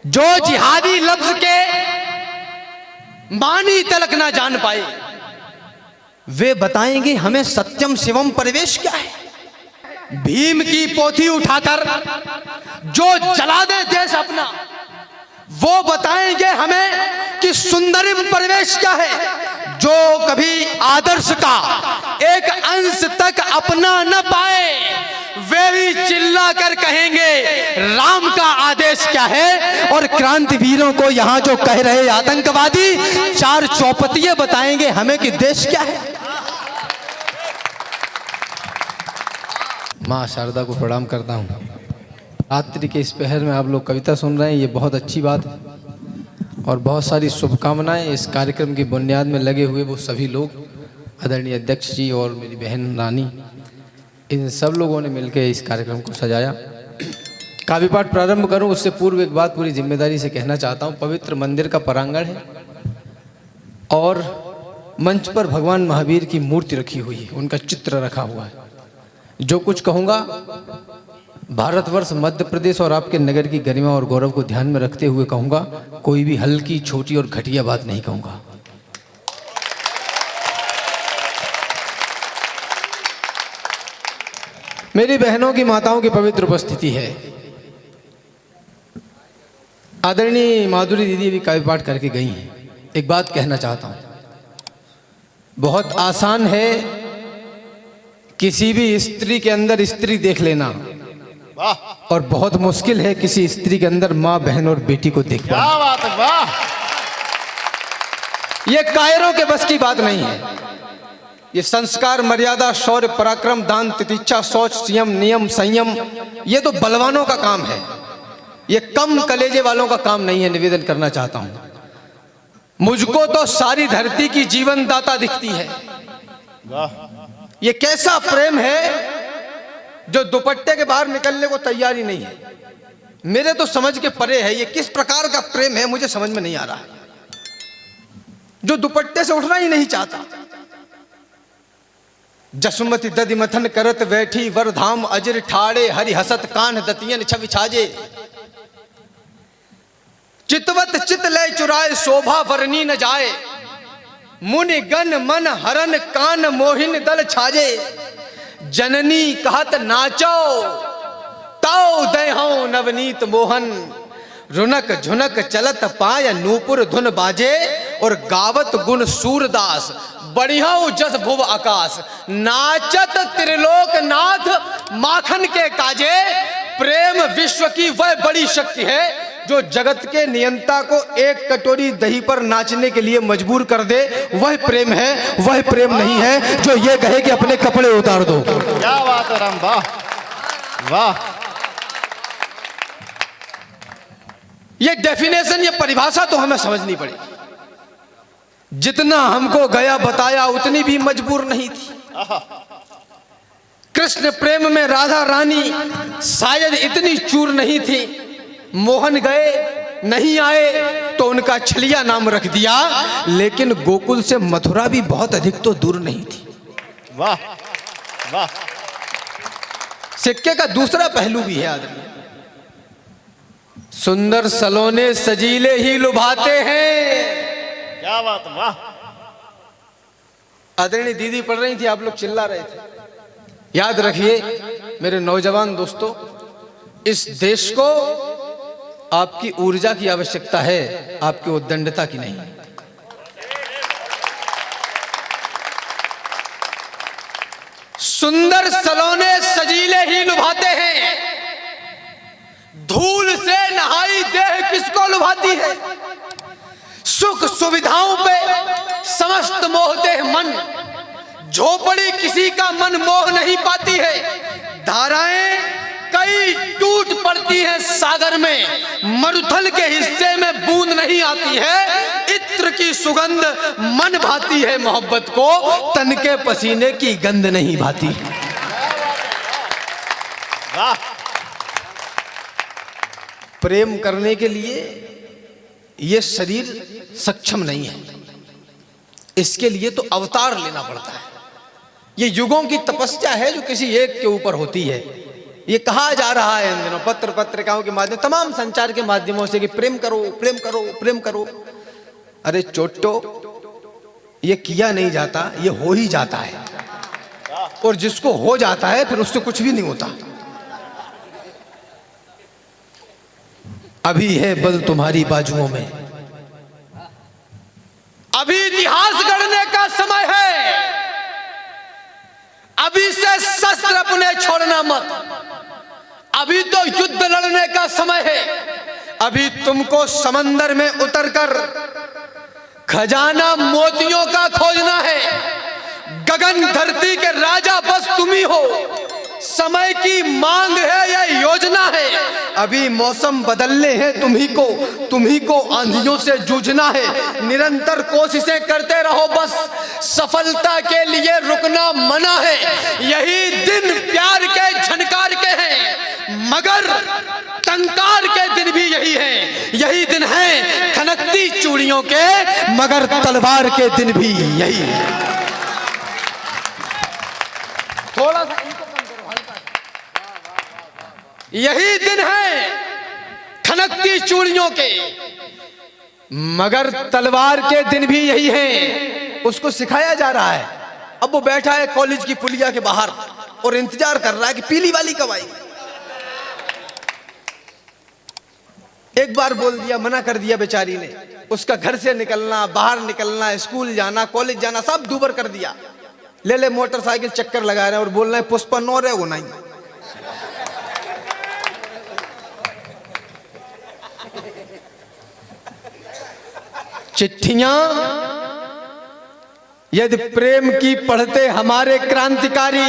जो जिहादी लफ्ज के मानी तलक ना जान पाए, वे बताएंगे हमें सत्यम शिवम परिवेश क्या है। भीम की पोथी उठाकर जो जला दे देश अपना, वो बताएंगे हमें कि सुंदरिम परिवेश क्या है। जो कभी आदर्श का एक अंश तक अपना न पाए, वे भी चिल्ला कर कहेंगे राम का आदेश क्या है। और क्रांतिवीरों को यहाँ जो कह रहे आतंकवादी, चार चौपतिये बताएंगे हमें कि देश क्या है। माँ शारदा को प्रणाम करता हूँ। रात्रि के इस पहर में आप लोग कविता सुन रहे हैं, ये बहुत अच्छी बात है और बहुत सारी शुभकामनाएं। इस कार्यक्रम की बुनियाद में लगे हुए वो सभी लोग, आदरणीय अध्यक्ष जी और मेरी बहन रानी, इन सब लोगों ने मिलकर इस कार्यक्रम को सजाया। काव्य पाठ प्रारंभ करूं उससे पूर्व एक बात पूरी जिम्मेदारी से कहना चाहता हूं। पवित्र मंदिर का प्रांगण है और मंच पर भगवान महावीर की मूर्ति रखी हुई है, उनका चित्र रखा हुआ है। जो कुछ कहूँगा भारतवर्ष, मध्य प्रदेश और आपके नगर की गरिमा और गौरव को ध्यान में रखते हुए कहूँगा। कोई भी हल्की, छोटी और घटिया बात नहीं कहूँगा। मेरी बहनों की, माताओं की पवित्र उपस्थिति है। आदरणीय माधुरी दीदी भी काव्य पाठ करके गई हैं। एक बात कहना चाहता हूँ, बहुत आसान है किसी भी स्त्री के अंदर स्त्री देख लेना, और बहुत मुश्किल है किसी स्त्री के अंदर माँ, बहन और बेटी को देख पाना। क्या बात है, वाह! ये कायरों के बस की बात नहीं है। ये संस्कार, मर्यादा, शौर्य, पराक्रम, दान, तितिक्षा, शौच, संयम, नियम, संयम, ये तो बलवानों का काम है। ये कम कलेजे वालों का काम नहीं है। निवेदन करना चाहता हूं। मुझको तो सारी धरती की जीवन दाता दिखती है। ये कैसा प्रेम है जो दुपट्टे के बाहर निकलने को तैयार ही नहीं है। मेरे तो समझ के परे है। ये किस प्रकार का प्रेम है मुझे समझ में नहीं आ रहा है, जो दुपट्टे से उठना ही नहीं चाहता। जसुमति दधि मथन करत बैठी, वरधाम अजर ठाड़े, हरि हसत कान दतियन छवि छाजे। चितवत चित लय चुराए, शोभा वरनी न जाए, मुनि गण मन हरन कान मोहिन दल छाजे। जननी कहत नाचो, ताओ दहो नवनीत मोहन, रुनक झुनक चलत पाय नूपुर धुन बाजे। और गावत गुण सूरदास, बढ़िया जस भुव आकाश, नाचत त्रिलोक नाथ माखन के काजे। प्रेम विश्व की वह बड़ी शक्ति है जो जगत के नियंता को एक कटोरी दही पर नाचने के लिए मजबूर कर दे। वह प्रेम है, वह प्रेम नहीं है जो ये कहे कि अपने कपड़े उतार दो। क्या बात है राम, वाह वाह! ये डेफिनेशन, ये परिभाषा तो हमें समझनी पड़ेगी। जितना हमको गया बताया उतनी भी मजबूर नहीं थी। कृष्ण प्रेम में राधा रानी शायद इतनी चूर नहीं थी। मोहन गए, नहीं आए तो उनका छलिया नाम रख दिया। लेकिन गोकुल से मथुरा भी बहुत अधिक तो दूर नहीं थी। वाह वाह! सिक्के का दूसरा पहलू भी है आदमी। सुंदर सलोने सजीले ही लुभाते हैं। क्या बात, वाह! आदरणीय दीदी पढ़ रही थी, आप लोग चिल्ला रहे थे। याद रखिए मेरे नौजवान दोस्तों, इस देश को आपकी ऊर्जा की आवश्यकता है, आपकी उद्दंडता की नहीं। सुंदर सलोने सजीले ही लुभाते हैं, धूल से नहाई देह किसको लुभाती है। सुख सुविधाओं पे समस्त मोहते हैं मन, झोपड़ी किसी का मन मोह नहीं पाती है। धाराएं कई टूट पड़ती हैं सागर में, मरुथल के हिस्से में बूंद नहीं आती है। इत्र की सुगंध मन भाती है मोहब्बत को, तन के पसीने की गंध नहीं भाती। वाह! प्रेम करने के लिए यह शरीर सक्षम नहीं है, इसके लिए तो अवतार लेना पड़ता है। ये युगों की तपस्या है जो किसी एक के ऊपर होती है। ये कहा जा रहा है इन दिनों पत्र पत्रिकाओं के माध्यम, तमाम संचार के माध्यमों से कि प्रेम करो, प्रेम करो, प्रेम करो। अरे चोटो, ये किया नहीं जाता, ये हो ही जाता है। और जिसको हो जाता है फिर उससे कुछ भी नहीं होता। अभी है बल तुम्हारी बाजुओं में, अभी इतिहास गढ़ने का समय है। अभी से शस्त्र अपने छोड़ना मत। अभी तो युद्ध लड़ने का समय है। अभी तुमको समंदर में उतरकर खजाना मोतियों का खोजना है। गगन धरती के राजा बस तुम ही हो। समय की मांग है, यह योजना है। अभी मौसम बदलने हैं तुम्ही को आंधियों से जूझना है। निरंतर कोशिशें करते रहो, बस सफलता के लिए रुकना मना है। यही दिन प्यार के झनकार के हैं, मगर टंकार के दिन भी यही है। यही दिन है खनकती चूड़ियों के, मगर तलवार के दिन भी यही है। थोड़ा सा इनको कम करो, हल्का सा। यही दिन है खनकती चूड़ियों के, मगर तलवार के दिन भी यही है। उसको सिखाया जा रहा है। अब वो बैठा है कॉलेज की पुलिया के बाहर और इंतजार कर रहा है कि पीली वाली कब आएगी। एक बार बोल दिया, मना कर दिया बेचारी ने। उसका घर से निकलना, बाहर निकलना, स्कूल जाना, कॉलेज जाना सब दूबर कर दिया। ले मोटरसाइकिल चक्कर लगा रहे हैं और बोल रहे हैं पुष्पा नो रहे वो नहीं। चिट्ठियां यदि प्रेम की पढ़ते हमारे क्रांतिकारी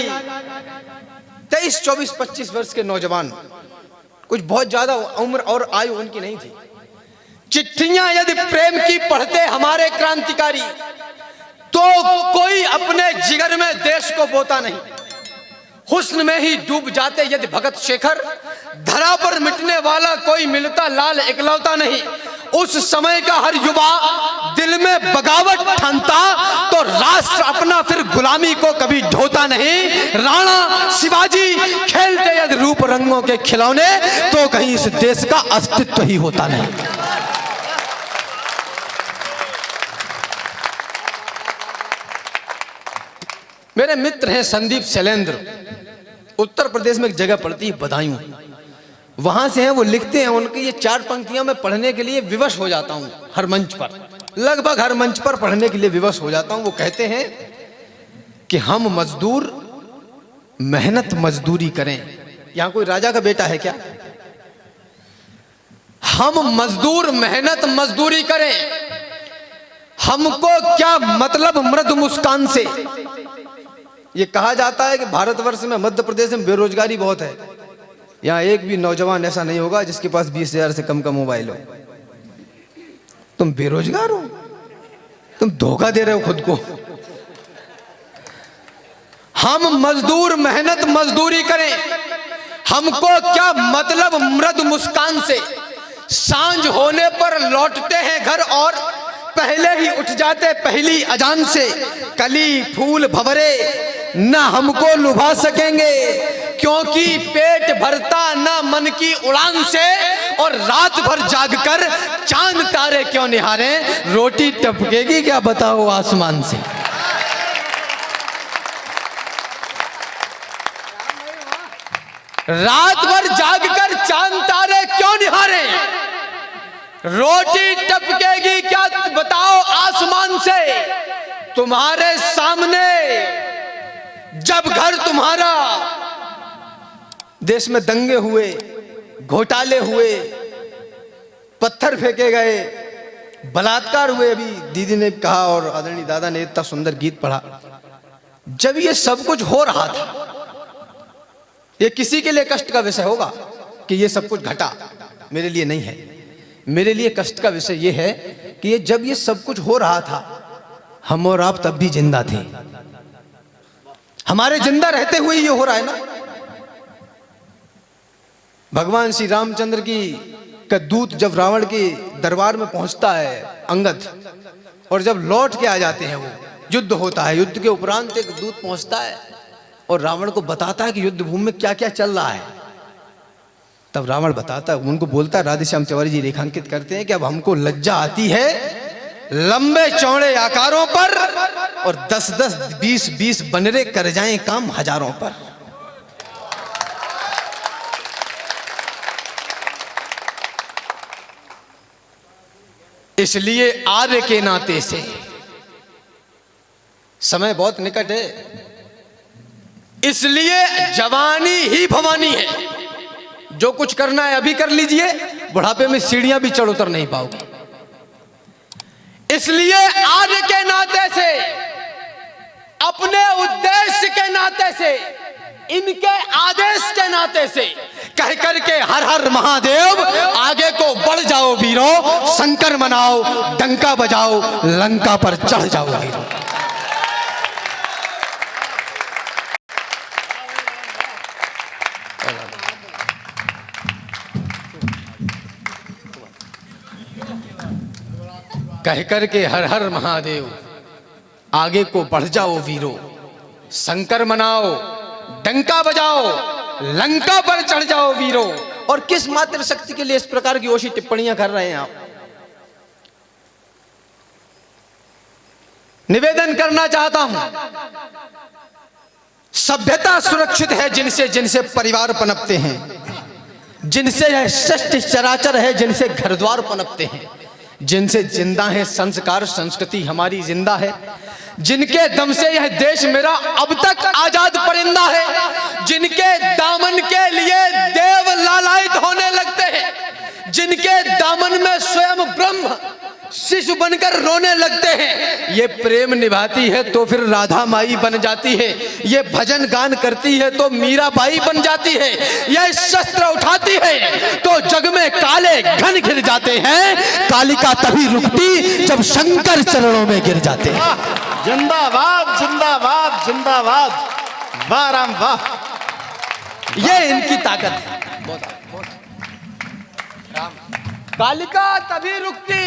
23, 24, 25 वर्ष के नौजवान, कुछ बहुत ज्यादा उम्र और आयु उनकी नहीं थी। चिट्ठियां यदि प्रेम की पढ़ते हमारे क्रांतिकारी, तो कोई अपने जिगर में देश को बोता नहीं। हुस्न में ही डूब जाते यदि भगत शेखर, धरा पर मिटने वाला कोई मिलता लाल इकलौता नहीं। उस समय का हर युवा दिल में बगावत ठानता, तो राष्ट्र अपना फिर गुलामी को कभी ढोता नहीं। राणा शिवाजी खेलते यदि रूप रंगों के खिलौने, तो कहीं इस देश का अस्तित्व ही होता नहीं। मेरे मित्र हैं संदीप शैलेंद्र, उत्तर प्रदेश में एक जगह पड़ती है बदायूं, वहां से हैं। वो लिखते हैं, उनकी ये 4 पंक्तियां मैं पढ़ने के लिए विवश हो जाता हूं। हर मंच पर, लगभग हर मंच पर पढ़ने के लिए विवश हो जाता हूं। वो कहते हैं कि हम मजदूर मेहनत मजदूरी करें। यहां कोई राजा का बेटा है क्या? हम मजदूर मेहनत मजदूरी करें, हमको क्या मतलब मृद मुस्कान से। ये कहा जाता है कि भारतवर्ष में, मध्य प्रदेश में बेरोजगारी बहुत है। यहाँ एक भी नौजवान ऐसा नहीं होगा जिसके पास 20,000 से कम का मोबाइल हो। तुम बेरोजगार हो, तुम धोखा दे रहे हो खुद को। हम मजदूर मेहनत मजदूरी करें, हमको क्या मतलब मृद मुस्कान से। सांझ होने पर लौटते हैं घर और पहले ही उठ जाते पहली अजान से। कली फूल भंवरे न हमको लुभा सकेंगे, क्योंकि पेट भरता न मन की उड़ान से। और रात भर जागकर चांद तारे क्यों निहारें, रोटी टपकेगी क्या बताओ आसमान से। रात भर जागकर चांद तारे क्यों निहारें, रोटी टपकेगी क्या बताओ आसमान से। तुम्हारे सामने जब घर तुम्हारा, देश में दंगे हुए, घोटाले हुए, पत्थर फेंके गए, बलात्कार हुए। अभी दीदी ने कहा और आदरणीय दादा ने इतना सुंदर गीत पढ़ा। जब ये सब कुछ हो रहा था, ये किसी के लिए कष्ट का विषय होगा कि ये सब कुछ घटा, मेरे लिए नहीं है। मेरे लिए कष्ट का विषय ये है कि ये जब ये सब कुछ हो रहा था, हम और आप तब भी जिंदा थे। हमारे जिंदा रहते हुए ये हो रहा है ना। भगवान श्री रामचंद्र की का दूत जब रावण के दरबार में पहुंचता है, अंगद, और जब लौट के आ जाते हैं, वो युद्ध होता है। युद्ध के उपरांत एक दूत पहुंचता है और रावण को बताता है कि युद्ध भूमि में क्या क्या चल रहा है। तब रावण बताता, उनको बोलता, राधेश्याम तिवारी जी रेखांकित करते हैं कि अब हमको लज्जा आती है लंबे चौड़े आकारों पर और 10-10, 20-20 बनरे कर जाएं काम हजारों पर। इसलिए आर्य के नाते से, समय बहुत निकट है, इसलिए जवानी ही भवानी है। जो कुछ करना है अभी कर लीजिए, बुढ़ापे में सीढ़ियां भी चढ़ उतर नहीं पाओगे। इसलिए आर्य के नाते से, अपने उद्देश्य के नाते से, इनके आदेश के नाते से कह करके हर हर महादेव, आगे को बढ़ जाओ वीरों, शंकर मनाओ, डंका बजाओ, लंका पर चढ़ जाओ वीरों। कह करके हर हर महादेव, आगे को बढ़ जाओ वीरों, शंकर मनाओ, डंका बजाओ, लंका पर चढ़ जाओ वीरों। और किस मात्र शक्ति के लिए इस प्रकार की ओशी टिप्पणियां कर रहे हैं आप? निवेदन करना चाहता हूं, सभ्यता सुरक्षित है जिनसे जिनसे परिवार पनपते हैं, जिनसे यह सृष्टि चराचर है, जिनसे घर द्वार पनपते हैं, जिनसे जिंदा है संस्कार संस्कृति हमारी जिंदा है, जिनके दम से यह देश मेरा अब तक आजाद परिंदा है, जिनके दामन के लिए देव लालायित होने लगते हैं, जिनके दामन में स्वयं ब्रह्म शिशु बनकर रोने लगते हैं। ये प्रेम निभाती है तो फिर राधा माई बन जाती है, ये भजन गान करती है तो मीराबाई बन जाती है, ये शस्त्र उठाती है तो जग में काले घन घिर जाते हैं। कालिका तभी रुकती जब शंकर चरणों में गिर जाते हैं। जिंदाबाद जिंदाबाद जिंदाबाद, वाह राम वाह। ये इनकी ताकत है। कालिका तभी रुकती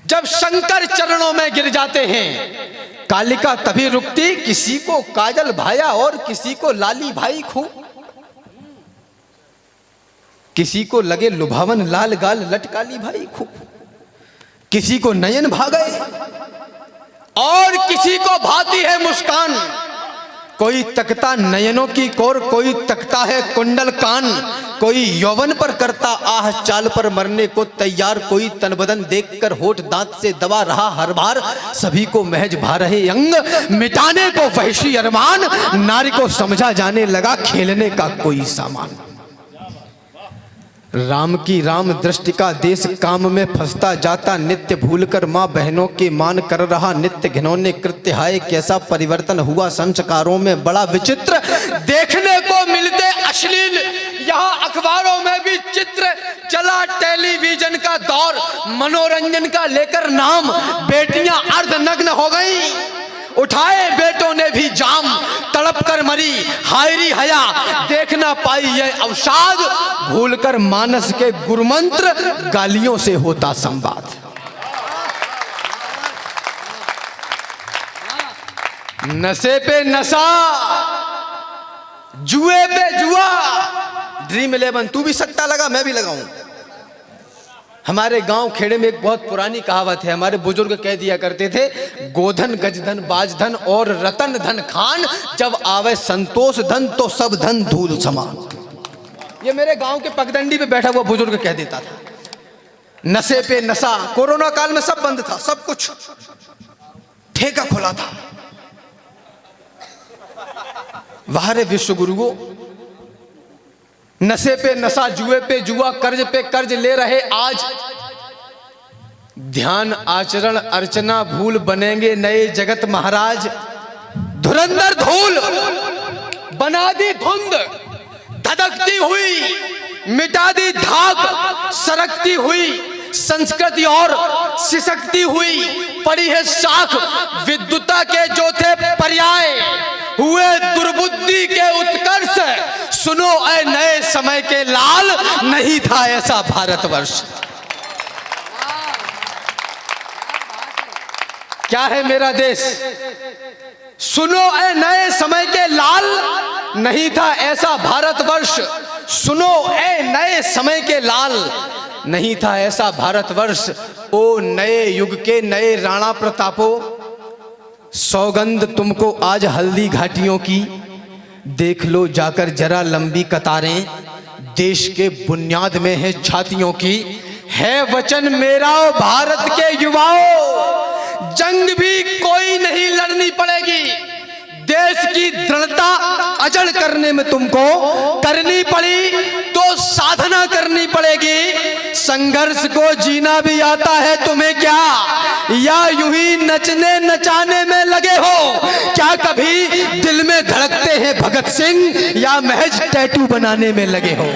जब शंकर चरणों में गिर जाते हैं। कालिका तभी रुकती, किसी को काजल भाया और किसी को लाली भाई खूब, किसी को लगे लुभावन लाल गाल लटकाली भाई खूब, किसी को नयन भागे और किसी को भाती है मुस्कान। कोई तकता नयनों की कोर, कोई तकता है कुंडल कान, कोई यौवन पर करता आह चाल पर मरने को तैयार, कोई तन बदन देखकर होठ दांत से दबा रहा हर बार, सभी को महज भा रहे अंग मिटाने को वहशी अरमान, नारी को समझा जाने लगा खेलने का कोई सामान। राम की राम दृष्टि का देश काम में फंसता जाता, नित्य भूलकर माँ बहनों के मान कर रहा नित्य घिनौने कृत्य, हाय कैसा परिवर्तन हुआ संस्कारों में बड़ा विचित्र, देखने को मिलते अश्लील यहाँ अखबारों में भी चित्र, चला टेलीविजन का दौर, मनोरंजन का लेकर नाम, बेटियां अर्धनग्न हो गई, उठाए बेटों ने भी जाम, तड़प कर मरी हायरी हया, देख ना पाई ये अवसाद, भूलकर मानस के गुरुमंत्र, गालियों से होता संवाद। नशे पे नशा, जुए पे जुआ, ड्रीम 11 तू भी सट्टा लगा मैं भी लगाऊं। हमारे गांव खेड़े में एक बहुत पुरानी कहावत है, हमारे बुजुर्ग कह दिया करते थे, गोधन गजधन बाजधन और रतन धन खान, जब आवे संतोष धन तो सब धन धूल समान। ये मेरे गांव के पगडंडी पे बैठा हुआ बुजुर्ग कह देता था। नशे पे नशा, कोरोना काल में सब बंद था, सब कुछ ठेका खुला था। वाहरे विश्व गुरुओं, नशे पे नशा, जुए पे जुआ, कर्ज पे कर्ज ले रहे आज, ध्यान आचरण अर्चना भूल, बनेंगे नए जगत महाराज। धुरंधर धूल बना दी धुंध, धधकती हुई मिटा दी धाक, सरकती हुई संस्कृति और सिसकती हुई पड़ी है साख। विद्युता के जो थे पर्याय, हुए दुर्बुद्धि के उत्कर्ष, सुनो ऐ नए समय के लाल, नहीं था ऐसा भारतवर्ष। क्या है मेरा देश, सुनो ऐ नए समय के लाल, नहीं था ऐसा भारतवर्ष। सुनो ए नए समय के लाल, नहीं था ऐसा भारतवर्ष, ओ नए युग के नए राणा प्रतापो। सौगंध तुमको आज हल्दी घाटियों की, देख लो जाकर जरा लंबी कतारें, देश के बुनियाद में है छातियों की। है वचन मेरा भारत के युवाओं, जंग भी कोई नहीं लड़नी पड़ेगी, देश की दृढ़ता अजड़ करने में तुमको करनी पड़ी तो साधना करनी पड़ेगी। संघर्ष को जीना भी आता है तुम्हें क्या, या यूं ही नचने नचाने में लगे हो? क्या कभी दिल में धड़कते हैं भगत सिंह, या महज टैटू बनाने में लगे हो?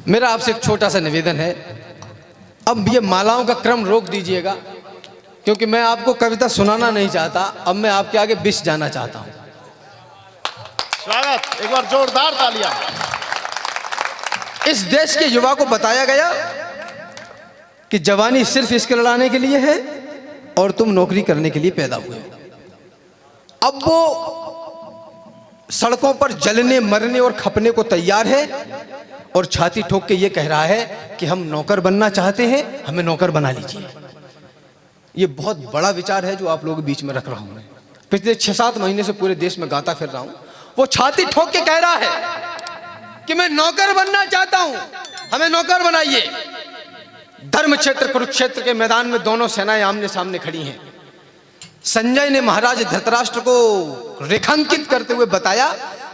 मेरा आपसे एक छोटा सा निवेदन है, अब ये मालाओं का क्रम रोक दीजिएगा, क्योंकि मैं आपको कविता सुनाना नहीं चाहता, अब मैं आपके आगे बिस जाना चाहता हूं। स्वागत, एक बार जोरदार तालियां। इस देश के युवा को बताया गया कि जवानी सिर्फ इश्क लड़ाने के लिए है और तुम नौकरी करने के लिए पैदा हुए हो। अब वो सड़कों पर जलने मरने और खपने को तैयार है और छाती ठोक के ये कह रहा है कि हम नौकर बनना चाहते हैं, हमें नौकर बना लीजिए। ये बहुत बड़ा विचार है जो आप लोगों के बीच में रख रहा हूं। पिछले 6-7 महीने से पूरे देश में गाता फिर रहा हूं। वो छाती ठोक के कह रहा है कि मैं नौकर बनना चाहता हूं, हमें नौकर बनाइए। धर्म क्षेत्र कुरुक्षेत्र के मैदान में दोनों सेनाएं आमने सामने खड़ी हैं। संजय ने महाराज धृतराष्ट्र को रेखांकित करते हुए बताया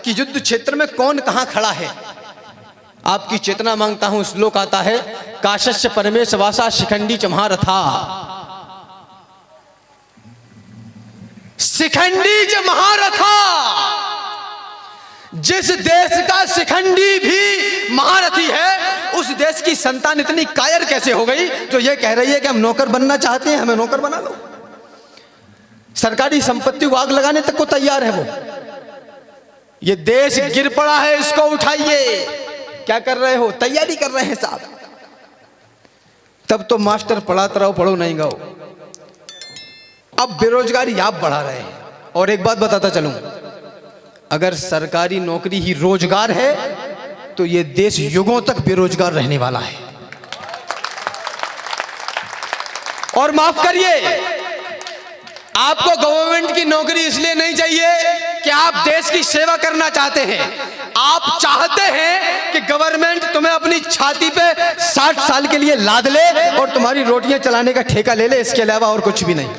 कि युद्ध क्षेत्र में कौन कहां खड़ा है। आपकी चेतना मांगता हूं। श्लोक आता है, काशस्य परमेश वासा शिखंडी च महारथा। शिखंडी च महारथा। जिस देश का शिखंडी भी महारथी है, उस देश की संतान इतनी कायर कैसे हो गई जो ये कह रही है कि हम नौकर बनना चाहते हैं, हमें नौकर बना लो। सरकारी संपत्ति को आग लगाने तक को तैयार है वो। ये देश गिर पड़ा है, इसको उठाइए। क्या कर रहे हो? तैयारी कर रहे हैं साहब। तब तो मास्टर पढ़ाते रहो, पढ़ो नहीं गाओ। अब बेरोजगारी आप बढ़ा रहे हैं। और एक बात बताता चलूं, अगर सरकारी नौकरी ही रोजगार है तो ये देश युगों तक बेरोजगार रहने वाला है। और माफ करिए, आपको गवर्नमेंट की नौकरी इसलिए नहीं चाहिए कि आप देश की सेवा करना चाहते हैं। आप चाहते हैं कि गवर्नमेंट तुम्हें अपनी छाती पे 60 साल के लिए लाद ले और तुम्हारी रोटियां चलाने का ठेका ले ले, इसके अलावा और कुछ भी नहीं।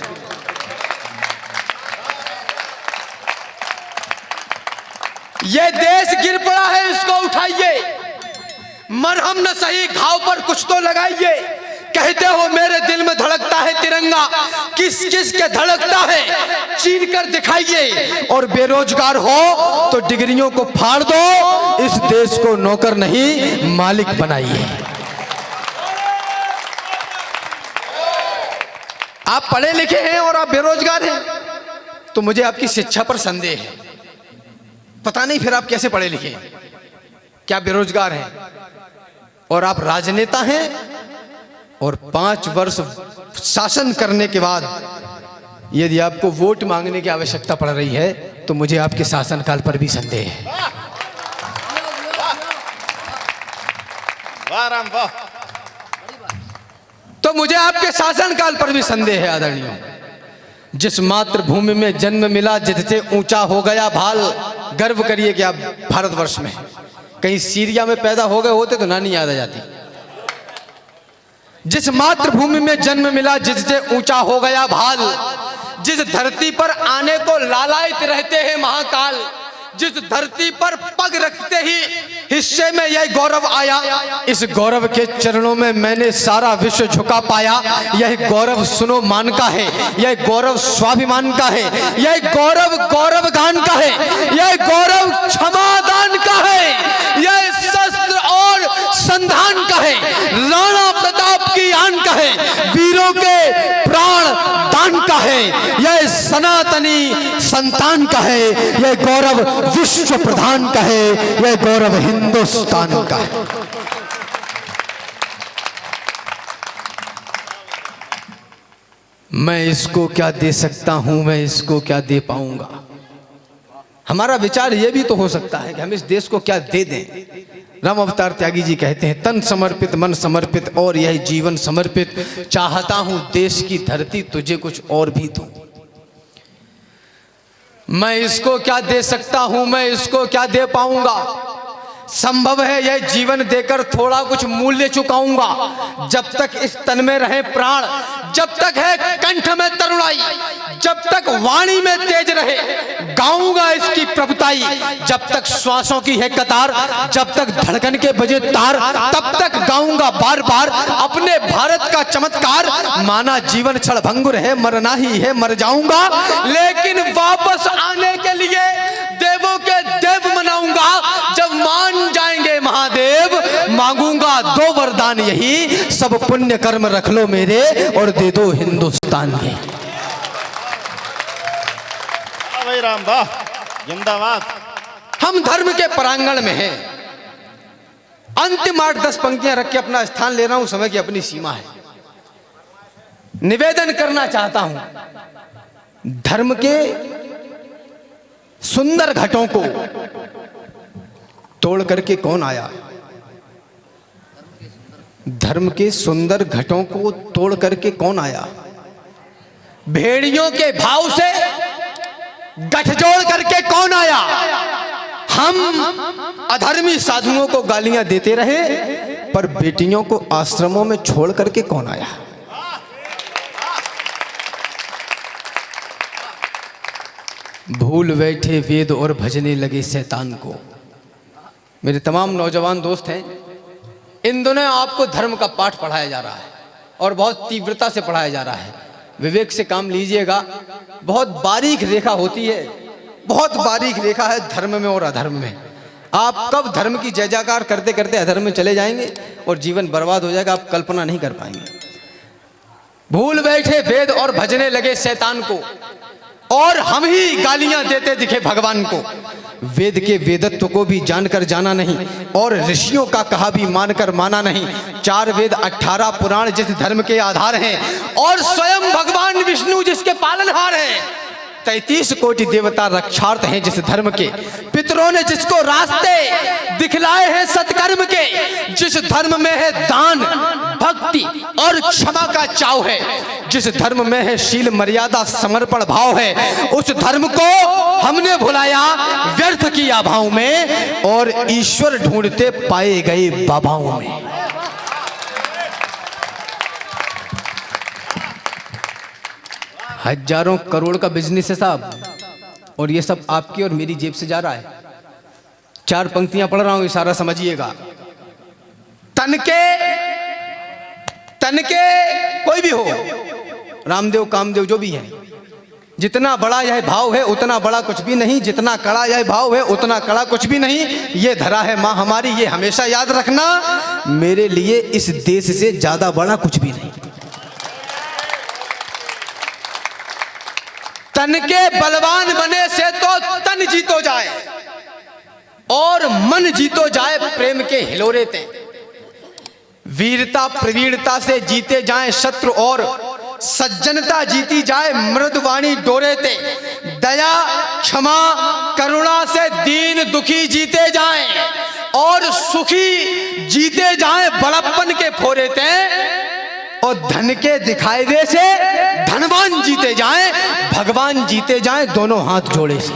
यह देश गिर पड़ा है, इसको उठाइए। मरहम न सही घाव पर कुछ तो लगाइए। कहते हो मेरे दिल में धड़कता है तिरंगा, किस किस के धड़कता है चीर कर दिखाइए। और बेरोजगार हो तो डिग्रियों को फाड़ दो, इस देश को नौकर नहीं मालिक बनाइए। आप पढ़े लिखे हैं और आप बेरोजगार हैं, तो मुझे आपकी शिक्षा पर संदेह है। पता नहीं फिर आप कैसे पढ़े लिखे हैं, क्या बेरोजगार हैं। और आप राजनेता हैं और 5 वर्ष शासन करने के बाद यदि आपको वोट मांगने की आवश्यकता पड़ रही है तो मुझे आपके शासनकाल पर भी संदेह है। वाह राम वाह। तो मुझे आपके शासनकाल पर भी संदेह है आदरणीय। जिस मातृभूमि में जन्म मिला, जिससे ऊंचा हो गया भाल। गर्व करिए कि आप भारतवर्ष में। कहीं सीरिया में पैदा हो गए होते तो नानी याद आ जाती। जिस मातृभूमि में जन्म मिला, जिससे ऊंचा हो गया भाल। जिस धरती पर आने को लालायित रहते हैं महाकाल। जिस धरती पर पग रखते ही हिस्से में यह गौरव आया। इस गौरव के चरणों में मैंने सारा विश्व झुका पाया। यह गौरव सुनो मान का है, यह गौरव स्वाभिमान का है, यह गौरव गौरव गान का है, यह गौरव क्षमादान का है, यह शस्त्र और संधान का है, राणा प्रताप की आन का है, वीरों के प्राण दान का है। यह सनातनी संतान का है, यह गौरव विश्व प्रधान का है, यह गौरव हिंदुस्तान का है। मैं इसको क्या दे सकता हूं, मैं इसको क्या दे पाऊंगा। हमारा विचार यह भी तो हो सकता है कि हम इस देश को क्या दे दें। राम अवतार त्यागी जी कहते हैं, तन समर्पित मन समर्पित और यह जीवन समर्पित, चाहता हूं देश की धरती तुझे कुछ और भी दूं। मैं इसको क्या दे सकता हूं, मैं इसको क्या दे पाऊंगा। संभव है यह जीवन देकर थोड़ा कुछ मूल्य चुकाऊंगा। जब तक इस तन में रहे प्राण, जब तक है कंठ में तरुणाई, जब तक वाणी में तेज रहे, गाऊंगा इसकी प्रभुताई। जब तक श्वासों की है कतार, जब तक धड़कन के बजे तार, तब तक गाऊंगा बार बार अपने भारत का चमत्कार। माना जीवन क्षणभंगुर है, मरना ही है, मर जाऊंगा, लेकिन वापस आने के लिए देवों के देव मनाऊंगा। जब मान जाएंगे महादेव, मांगूंगा दो वरदान यही, सब पुण्य कर्म रख लो मेरे और दे दो हिंदुस्तान के। भाई राम, वाह, जिंदाबाद। हम धर्म के प्रांगण में हैं। अंतिम 8-10 पंक्तियां रख के अपना स्थान ले रहा हूं, समय की अपनी सीमा है। निवेदन करना चाहता हूं, धर्म के सुंदर घटों को तोड़ करके कौन आया। धर्म के सुंदर घटों को तोड़ करके कौन आया। भेड़ियों के भाव से गठजोड़ करके कौन आया। हम अधर्मी साधुओं को गालियां देते रहे, पर बेटियों को आश्रमों में छोड़ करके कौन आया। भूल बैठे वेद और भजने लगे शैतान को। मेरे तमाम नौजवान दोस्त हैं, इन दिनों आपको धर्म का पाठ पढ़ाया जा रहा है और बहुत तीव्रता से पढ़ाया जा रहा है। विवेक से काम लीजिएगा। बहुत बारीक रेखा होती है, बहुत बारीक रेखा है धर्म में और अधर्म में। आप कब धर्म की जय जयकार करते करते अधर्म में चले जाएंगे और जीवन बर्बाद हो जाएगा, आप कल्पना नहीं कर पाएंगे। भूल बैठे वेद और भजने लगे शैतान को, और हम ही गालियां देते दिखे भगवान को। वेद के वेदत्व को भी जानकर जाना नहीं, और ऋषियों का कहा भी मानकर माना नहीं। 4 वेद 18 पुराण जिस धर्म के आधार हैं, और स्वयं भगवान विष्णु जिसके पालनहार हैं। 33 कोटि देवता रक्षार्थ हैं जिस धर्म के। पितरों ने जिसको रास्ते दिखलाए हैं सत्कर्म के। जिस धर्म में है दान, भक्ति और क्षमा का चाव है, जिस धर्म में है शील मर्यादा समर्पण भाव है, उस धर्म को हमने भुलाया व्यर्थ की आभाओं में, और ईश्वर ढूंढते पाए गए बाबाओं में। हजारों करोड़ का बिजनेस है साहब, और ये सब आपकी और मेरी जेब से जा रहा है। 4 पंक्तियां पढ़ रहा हूं, इशारा समझिएगा। तन के कोई भी हो, रामदेव कामदेव जो भी है, जितना बड़ा यह भाव है उतना बड़ा कुछ भी नहीं, जितना कड़ा यह भाव है उतना कड़ा कुछ भी नहीं। ये धरा है माँ हमारी, ये हमेशा याद रखना, मेरे लिए इस देश से ज्यादा बड़ा कुछ भी नहीं। तन के बलवान बने से तो तन जीतो जाए, और मन जीतो जाए प्रेम के हिलोरे ते। वीरता प्रवीणता से जीते जाए शत्रु, और सज्जनता जीती जाए मृदुवाणी डोरे ते। दया क्षमा करुणा से दीन दुखी जीते जाएं, और सुखी जीते जाएं बड़प्पन के फोरे ते। और धन के दिखावे से धनवान जीते जाएं, भगवान जीते जाएं दोनों हाथ जोड़े से।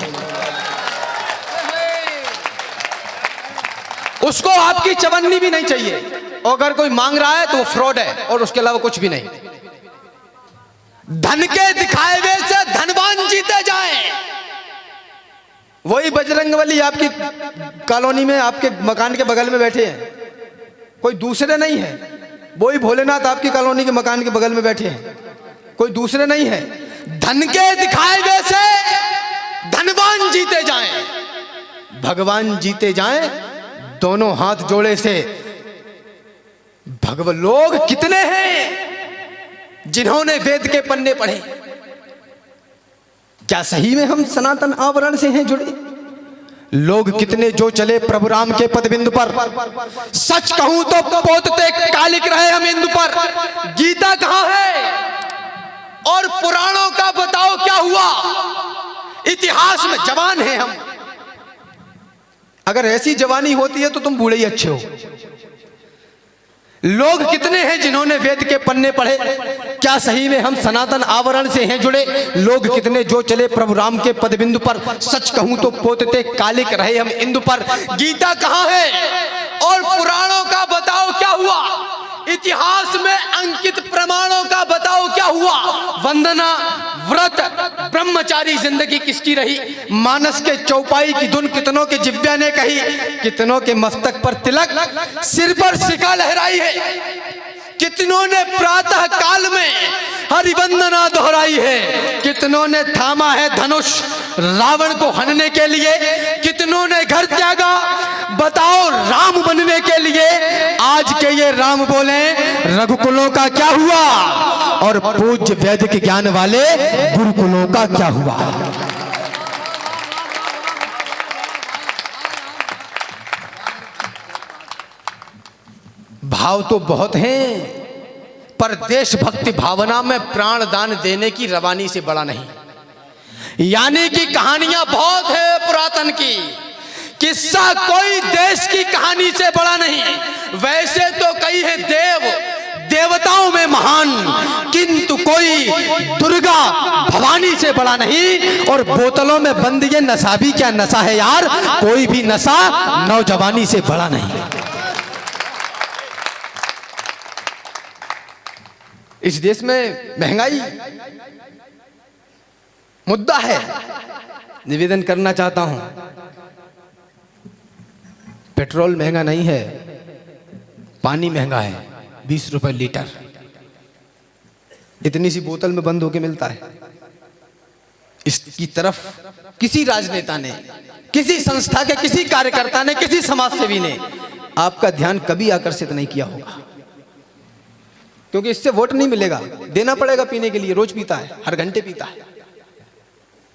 उसको आपकी चवन्नी भी नहीं चाहिए, और अगर कोई मांग रहा है तो वो फ्रॉड है, और उसके अलावा कुछ भी नहीं। धन के दिखावे से धनवान जीते जाएं। वही बजरंगबली आपकी कॉलोनी में आपके मकान के बगल में बैठे हैं, कोई दूसरे नहीं है। वही भोलेनाथ आपकी कॉलोनी के मकान के बगल में बैठे हैं, कोई दूसरे नहीं है। धन के दिखावे से धनवान जीते जाएं, भगवान जीते जाएं दोनों हाथ जोड़े से। भगवान लोग कितने हैं जिन्होंने वेद के पन्ने पढ़े, क्या सही में हम सनातन आवरण से हैं जुड़े? लोग कितने जो चले प्रभु राम के पद बिंदु पर, सच कहूं तो पोतते कालिक रहे हम इंदु पर। गीता कहां है और पुराणों का बताओ क्या हुआ? इतिहास में जवान हैं हम। अगर ऐसी जवानी होती है तो तुम बूढ़े ही अच्छे हो। लोग कितने हैं जिन्होंने वेद के पन्ने पढ़े? क्या सही में हम सनातन आवरण से हैं जुड़े? लोग कितने जो चले प्रभु राम के पद बिंदु पर, सच कहूं तो पोतते कालिक रहे हम इंदु पर। गीता कहां है और पुराणों का बताओ क्या हुआ? इतिहास में अंकित प्रमाणों का बताओ क्या हुआ? वंदना, व्रत, ब्रह्मचारी जिंदगी किसकी रही? मानस के चौपाई की धुन कितनों के जिव्या ने कही, कितनों के मस्तक पर तिलक, सिर पर सिका लहराई है, कितनों ने प्रातः काल में हरिवंदना दोहराई है, कितनों ने थामा है धनुष रावण को हनने के लिए, कितनों ने घर त्यागा बताओ राम बनने के लिए। आज के ये राम बोले रघुकुलों का क्या हुआ और पूज्य वैदिक ज्ञान वाले गुरुकुलों का क्या हुआ? भाव तो बहुत हैं, पर देशभक्ति भावना में प्राण दान देने की रवानी से बड़ा नहीं। यानी कि कहानियां बहुत है पुरातन की, किस्सा कोई देश की कहानी से बड़ा नहीं। वैसे तो कई है देवताओं में महान, किंतु कोई दुर्गा भवानी से बड़ा नहीं। और बोतलों में बंद ये नशा भी क्या नशा है यार, कोई भी नशा नौजवानी से बड़ा नहीं। इस देश में महंगाई मुद्दा है। निवेदन करना चाहता हूं, पेट्रोल महंगा नहीं है, पानी महंगा है, 20 रुपए लीटर। इतनी सी बोतल में बंद होके मिलता है। इसकी तरफ किसी राजनेता ने, किसी संस्था के किसी कार्यकर्ता ने, किसी समाजसेवी ने आपका ध्यान कभी आकर्षित नहीं किया होगा, क्योंकि इससे वोट नहीं मिलेगा, देना पड़ेगा पीने के लिए। रोज पीता है, हर घंटे पीता है।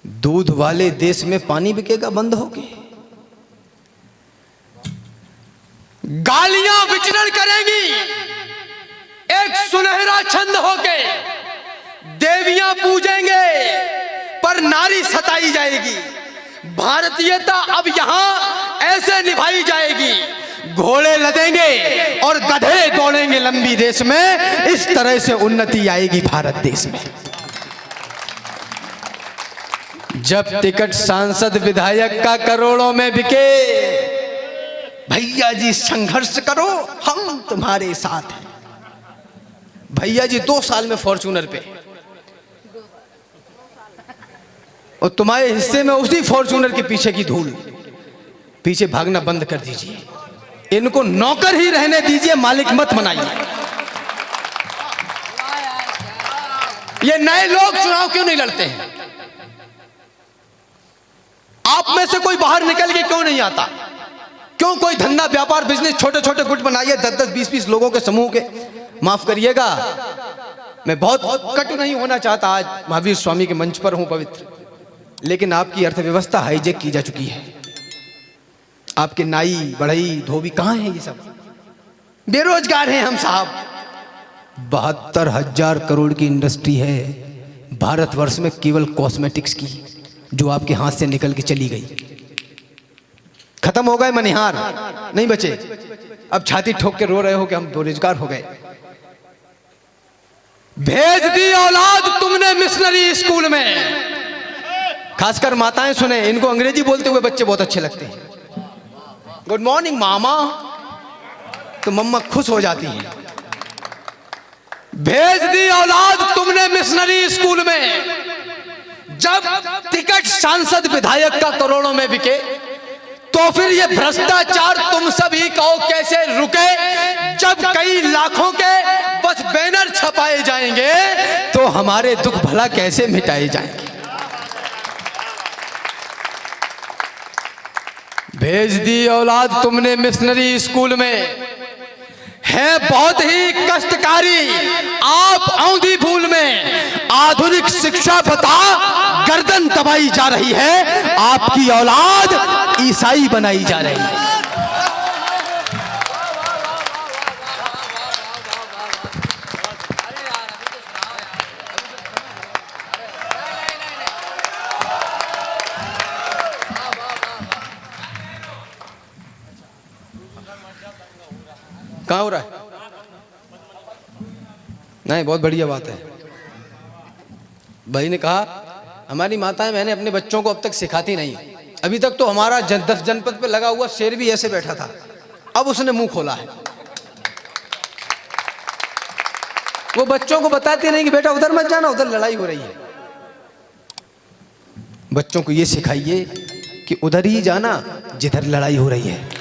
दूध वाले देश में पानी बिकेगा बंद होके? गालियां विचरण करेंगी एक सुनहरा छंद होके, देवियां पूजेंगे पर नारी सताई जाएगी। भारतीयता अब यहां ऐसे निभाई जाएगी, घोड़े लदेंगे और गधे दौड़ेंगे लंबी रेस में। इस तरह से उन्नति आएगी भारत देश में। जब टिकट सांसद विधायक का करोड़ों में बिके, भैया जी संघर्ष करो, हम तुम्हारे साथ हैं। भैया जी 2 साल में फॉर्च्यूनर पे, और तुम्हारे हिस्से में उसी फॉर्च्यूनर के पीछे की धूल। पीछे भागना बंद कर दीजिए, इनको नौकर ही रहने दीजिए, मालिक मत बनाइए। ये नए लोग चुनाव क्यों नहीं लड़ते हैं? आप में से कोई बाहर निकल के क्यों नहीं आता? क्यों कोई धंधा व्यापार बिजनेस छोटे छोटे गुट बनाइए, 10-10 20-20 लोगों के समूह के। माफ करिएगा, मैं बहुत कटु नहीं होना चाहता, आज महावीर स्वामी के मंच पर हूं पवित्र, लेकिन आपकी अर्थव्यवस्था हाईजेक की जा चुकी है। आपके नाई बढ़ई धोबी कहां है? ये सब बेरोजगार हैं हम साहब। 72,000 करोड़ की इंडस्ट्री है भारतवर्ष में केवल कॉस्मेटिक्स की, जो आपके हाथ से निकल के चली गई। खत्म हो गए मनिहार, नहीं बचे। अब छाती ठोक के रो रहे हो कि हम बेरोजगार हो गए। भेज दी औलाद तुमने मिशनरी स्कूल में। खासकर माताएं सुने, इनको अंग्रेजी बोलते हुए बच्चे बहुत अच्छे लगते हैं। गुड मॉर्निंग मामा, तो मम्मा खुश हो जाती है। भेज दी औलाद तुमने मिशनरी स्कूल में। जब टिकट सांसद विधायक का करोड़ों में बिके, तो फिर ये भ्रष्टाचार तुम सभी कहो कैसे रुके? जब कई लाखों के बस बैनर छपाए जाएंगे, तो हमारे दुख भला कैसे मिटाए जाएंगे? भेज दी औलाद तुमने मिशनरी स्कूल में, है बहुत ही कष्टकारी। आप औंधी भूल में आधुनिक शिक्षा बता गर्दन दबाई जा रही है, आपकी औलाद ईसाई बनाई जा रही है। कहाँ हो रहा है? नहीं, बहुत बढ़िया बात है। भाई ने कहा हमारी माताएं मैंने अपने बच्चों को अब तक सिखाती नहीं। अभी तक तो हमारा 10 जनपद पे लगा हुआ शेर भी ऐसे बैठा था, अब उसने मुंह खोला है। वो बच्चों को बताती नहीं कि बेटा उधर मत जाना, उधर लड़ाई हो रही है। बच्चों को ये सिखाइए कि उधर ही जाना जिधर लड़ाई हो रही है।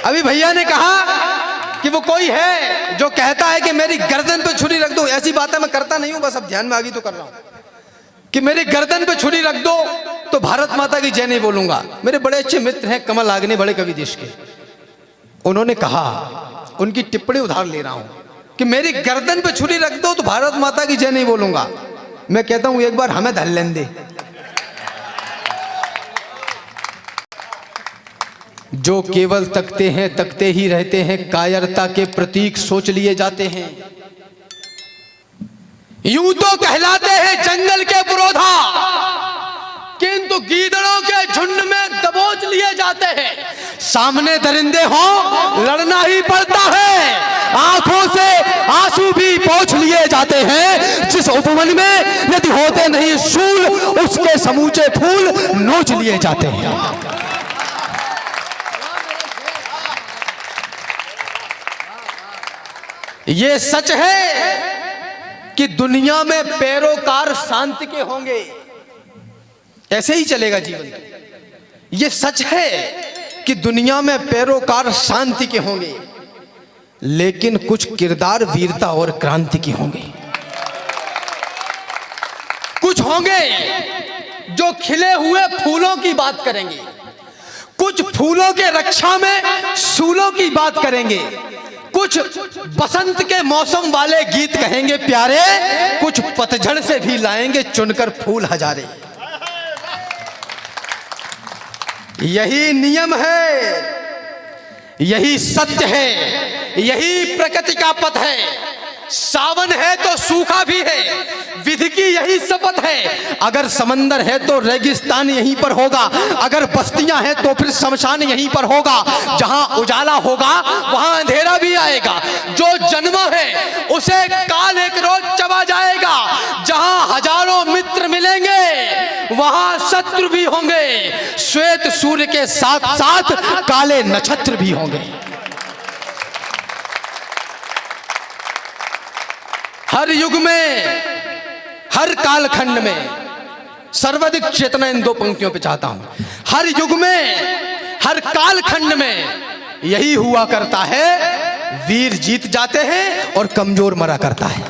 अभी भैया ने कहा कि वो कोई है जो कहता है कि मेरी गर्दन पे छुरी रख दो। ऐसी बातें मैं करता नहीं हूं, बस अब ध्यान में आ गई तो कर रहा हूं कि मेरी गर्दन पे छुरी रख दो तो भारत माता की जय नहीं बोलूंगा। मेरे बड़े अच्छे मित्र हैं कमल आग्ने, बड़े कवि देश के, उन्होंने कहा, उनकी टिप्पणी उधार ले रहा हूं कि मेरी गर्दन पे छुरी रख दो तो भारत माता की जय नहीं बोलूंगा। मैं कहता हूं एक बार हमें धल लेने दे। जो केवल तकते हैं, तकते ही रहते हैं, कायरता के प्रतीक सोच लिए जाते हैं। यूं तो कहलाते हैं जंगल के पुरोधा, किंतु गीदड़ों के झुंड में दबोच लिए जाते हैं। सामने दरिंदे हों लड़ना ही पड़ता है, आंखों से आंसू भी पोंछ लिए जाते हैं। जिस उपवन में यदि होते नहीं शूल, उसके समूचे फूल नोच लिए जाते हैं। ये सच है कि दुनिया में पैरोकार शांति के होंगे, ऐसे ही चलेगा जीवन। ये सच है कि दुनिया में पैरोकार शांति के होंगे, लेकिन कुछ किरदार वीरता और क्रांति के होंगे। कुछ होंगे जो खिले हुए फूलों की बात करेंगे, कुछ फूलों के रक्षा में सूलों की बात करेंगे, कुछ बसंत के मौसम वाले गीत कहेंगे प्यारे, कुछ पतझड़ से भी लाएंगे चुनकर फूल हजारे। यही नियम है, यही सत्य है, यही प्रकृति का पथ है। सावन है तो सूखा भी है, विधि की यही शपथ है। अगर समंदर है तो रेगिस्तान यहीं पर होगा, अगर बस्तियां हैं तो फिर शमशान यहीं पर होगा। जहां उजाला होगा वहां अंधेरा भी आएगा। जो जन्मा है उसे काल एक रोज चबा जाएगा। जहां हजारों मित्र मिलेंगे वहां शत्रु भी होंगे। श्वेत सूर्य के साथ साथ काले नक्षत्र भी होंगे। हर युग में, हर कालखंड में, सर्वाधिक चेतना इन दो पंक्तियों पे चाहता हूं। हर युग में, हर कालखंड में यही हुआ करता है, वीर जीत जाते हैं और कमजोर मरा करता है।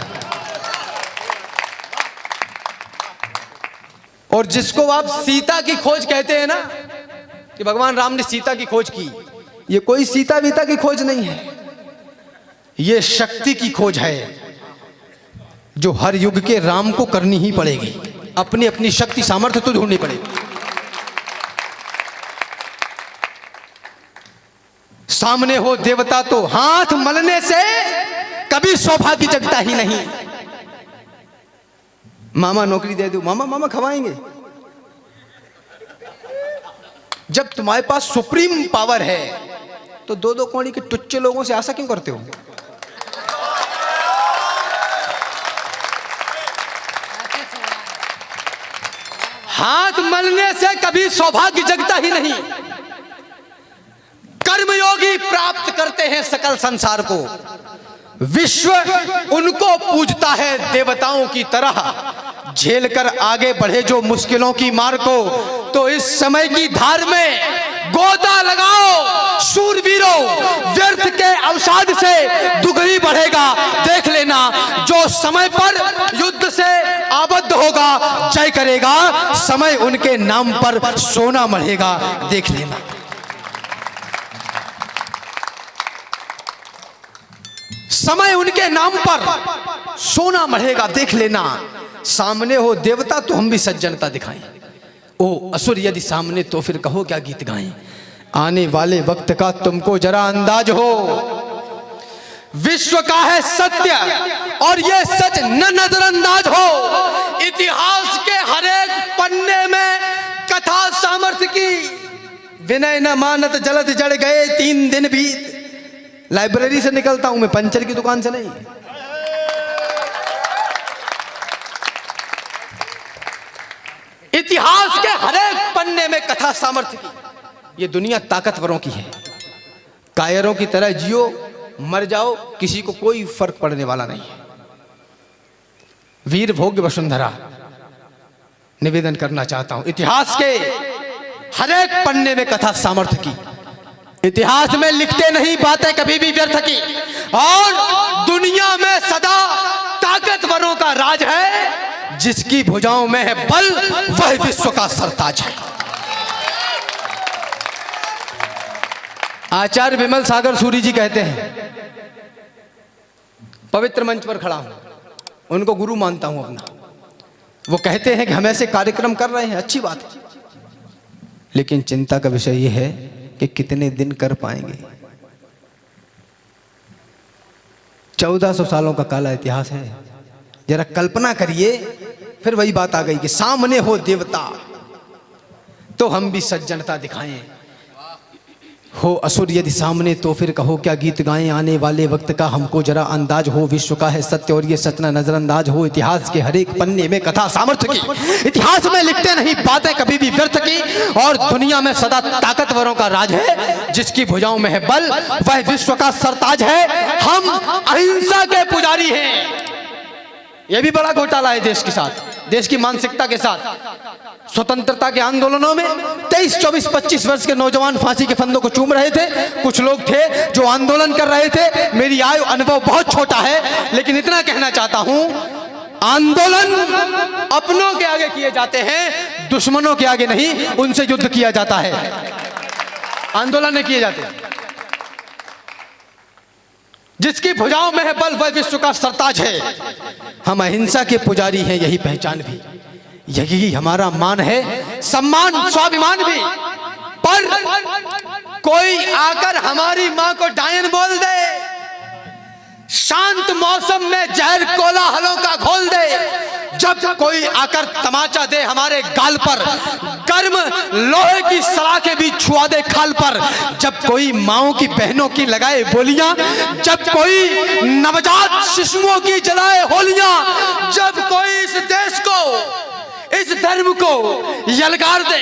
और जिसको आप सीता की खोज कहते हैं ना, कि भगवान राम ने सीता की खोज की, ये कोई सीता वीता की खोज नहीं है, ये शक्ति की खोज है जो हर युग के राम को करनी ही पड़ेगी। अपनी अपनी शक्ति सामर्थ्य तो ढूंढनी पड़ेगी। सामने हो देवता तो हाथ मलने से कभी सौभाग्य जगता ही नहीं। मामा नौकरी दे दो, मामा मामा खवाएंगे। जब तुम्हारे पास सुप्रीम पावर है तो दो दो कौड़ी के टुच्चे लोगों से आशा क्यों करते हो? हाथ मलने से कभी सौभाग्य जगता ही नहीं। कर्मयोगी प्राप्त करते हैं सकल संसार को। विश्व उनको पूजता है देवताओं की तरह। झेल कर आगे बढ़े जो मुश्किलों की मार को, तो इस समय की धार में गोता लगाओ शूरवीरों। व्यर्थ के अवसाद से दुगनी बढ़ेगा, देख लेना। जो समय पर युद्ध से आबद्ध होगा जय करेगा। समय उनके नाम पर सोना मढ़ेगा, देख लेना। समय उनके नाम पर सोना मढ़ेगा, देख लेना। सामने हो देवता तो हम भी सज्जनता दिखाएं, ओ असुर यदि सामने तो फिर कहो क्या गीत गाएं। आने वाले वक्त का तुमको जरा अंदाज हो, विश्व का है सत्य और ये सच न नजरअंदाज हो। इतिहास के हर एक पन्ने में कथा सामर्थ्य की, विनय न मानत जलद जड़ गए 3 दिन बीत। लाइब्रेरी से निकलता हूं मैं, पंचर की दुकान से नहीं। इतिहास के हर एक पन्ने में कथा सामर्थ्य की। ये दुनिया ताकतवरों की है, कायरों की तरह जियो मर जाओ, किसी को कोई फर्क पड़ने वाला नहीं है। वीर भोग्य वसुंधरा निवेदन करना चाहता हूं, इतिहास के हर एक पन्ने में कथा सामर्थ्य की। इतिहास में लिखते नहीं बातें कभी भी व्यर्थ की, और दुनिया में सदा ताकतवरों का राज है। जिसकी भुजाओं में है बल वह विश्व का सरताज है। आचार्य विमल सागर सूरी जी कहते हैं, पवित्र मंच पर खड़ा हूं, उनको गुरु मानता हूं अपना। वो कहते हैं कि हम ऐसे कार्यक्रम कर रहे हैं, अच्छी बात है, लेकिन चिंता का विषय यह है कि कितने दिन कर पाएंगे। 1400 सालों का काला इतिहास है। जरा कल्पना करिए, फिर वही बात आ गई कि सामने हो देवता तो हम भी सज्जनता दिखाएं, हो असुर यदि सामने तो फिर कहो क्या गीत गाएं। आने वाले वक्त का हमको जरा अंदाज हो, विश्व का है सत्य और ये सच न नजरअंदाज हो। इतिहास के हर एक पन्ने में कथा सामर्थ्य की। इतिहास में लिखते नहीं बातें कभी भी व्यर्थ की, और दुनिया में सदा ताकतवरों का राज है। जिसकी भुजाओं में है बल वह विश्व का सरताज है। हम अहिंसा के पुजारी हैं। यह भी बड़ा घोटाला है देश के साथ, देश की मानसिकता के साथ। स्वतंत्रता के आंदोलनों में 23, 24, 25 वर्ष के नौजवान फांसी के फंदों को चूम रहे थे। कुछ लोग थे जो आंदोलन कर रहे थे। मेरी आयु अनुभव बहुत छोटा है, लेकिन इतना कहना चाहता हूं, आंदोलन अपनों के आगे किए जाते हैं, दुश्मनों के आगे नहीं। उनसे युद्ध किया जाता है, आंदोलन नहीं किए जाते। जिसकी भुजाओं में है बल वह विश्व का सरताज है। हम अहिंसा के पुजारी हैं, यही पहचान भी, यही हमारा मान है, सम्मान, स्वाभिमान भी। पर कोई आकर हमारी मां को डायन बोल दे, शांत मौसम में जहर कोलाहलों का घोल दे, जब कोई आकर तमाचा दे हमारे गाल पर, गर्म लोहे की सलाखें भी छुआ दे खाल पर, जब कोई माओं की बहनों की लगाए बोलियां, जब कोई नवजात शिशुओं की जलाए होलियां, जब कोई इस देश को, इस धर्म को यलकार दे,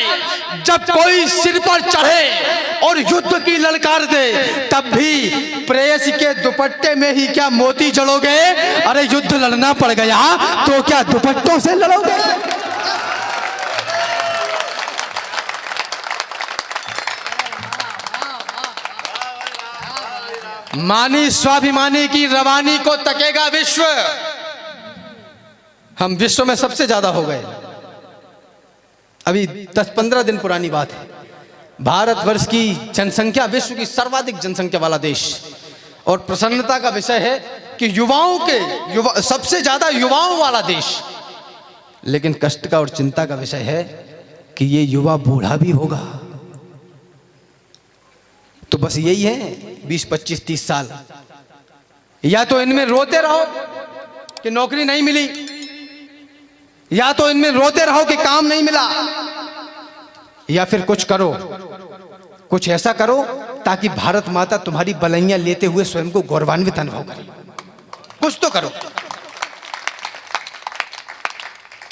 जब कोई सिर पर चढ़े और युद्ध की ललकार दे, तब भी प्रेयसी के दुपट्टे में ही क्या मोती जड़ोगे? अरे युद्ध लड़ना पड़ गया तो क्या दुपट्टों से लड़ोगे? मानी स्वाभिमानी की रवानी को तकेगा विश्व। हम विश्व में सबसे ज्यादा हो गए। अभी 10-15 दिन पुरानी बात है, भारतवर्ष की जनसंख्या विश्व की सर्वाधिक जनसंख्या वाला देश, और प्रसन्नता का विषय है कि सबसे ज्यादा युवाओं वाला देश। लेकिन कष्ट का और चिंता का विषय है कि ये युवा बूढ़ा भी होगा। तो बस यही है 20, 25, 30 साल, या तो इनमें रोते रहो कि नौकरी नहीं मिली, या तो इनमें रोते रहो कि काम नहीं मिला, या फिर कुछ करो, कुछ ऐसा करो ताकि भारत माता तुम्हारी बलैया लेते हुए स्वयं को गौरवान्वित अनुभव करे। कुछ तो करो।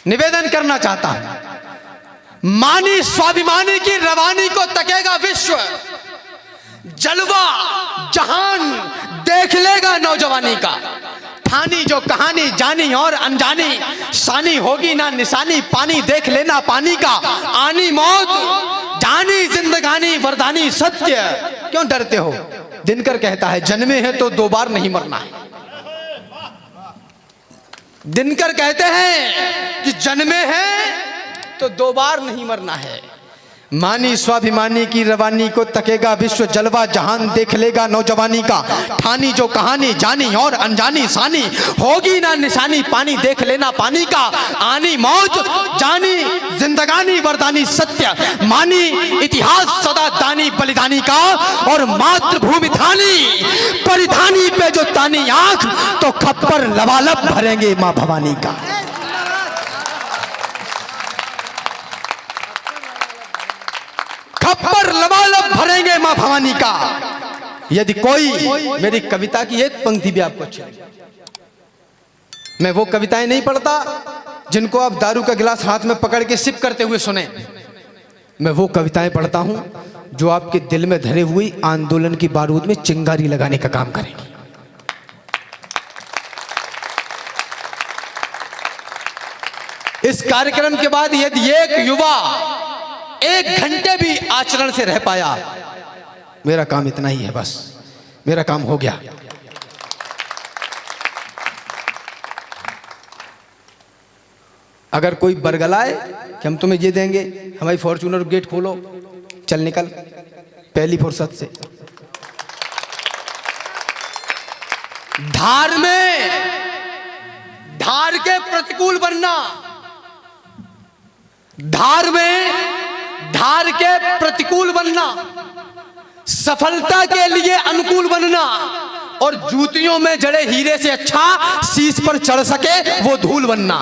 निवेदन करना चाहता हूं, मानी स्वाभिमानी की रवानी को तकेगा विश्व। जलवा जहान देख लेगा नौजवानी का, ठानी जो कहानी जानी और अनजानी, शानी होगी ना निशानी, पानी देख लेना पानी का, आनी मौत जानी जिंदगानी वरदानी सत्य। क्यों डरते हो? दिनकर कहता है जन्मे हैं तो 2 बार नहीं मरना है। दिनकर कहते हैं कि जन्मे हैं तो 2 बार नहीं मरना है। मानी स्वाभिमानी की रवानी को तकेगा विश्व जलवा, जहान देख लेगा नौजवानी का। ठानी जो कहानी जानी और अनजानी सानी, होगी ना निशानी पानी देख लेना पानी का। आनी मौत जानी जिंदगानी वरदानी सत्य, मानी इतिहास सदा दानी बलिदानी का। और मातृभूमि थानी परिधानी पे जो तानी आंख, तो खप्पर लबालब भरेंगे मां भवानी का। खप्पर लबालब भरेंगे मां भवानी का। यदि कोई मेरी कविता की एक पंक्ति भी आपको अच्छी लगे, मैं वो कविताएं नहीं पढ़ता जिनको आप दारू का गिलास हाथ में पकड़ के सिप करते हुए सुने। मैं वो कविताएं पढ़ता हूं जो आपके दिल में धरे हुई आंदोलन की बारूद में चिंगारी लगाने का काम करेंगी। इस कार्यक्रम के बाद यदि एक युवा 1 घंटे भी आचरण से रह पाया, मेरा काम इतना ही है, बस मेरा काम हो गया। अगर कोई बरगलाए कि हम तुम्हें ये देंगे, हमारी फॉर्च्यूनर गेट खोलो, चल निकल पहली फुर्सत से। धार में धार के प्रतिकूल बनना, धार में धार के प्रतिकूल बनना, सफलता के लिए अनुकूल बनना, और जूतियों में जड़े हीरे से अच्छा शीश पर चढ़ सके वो धूल बनना।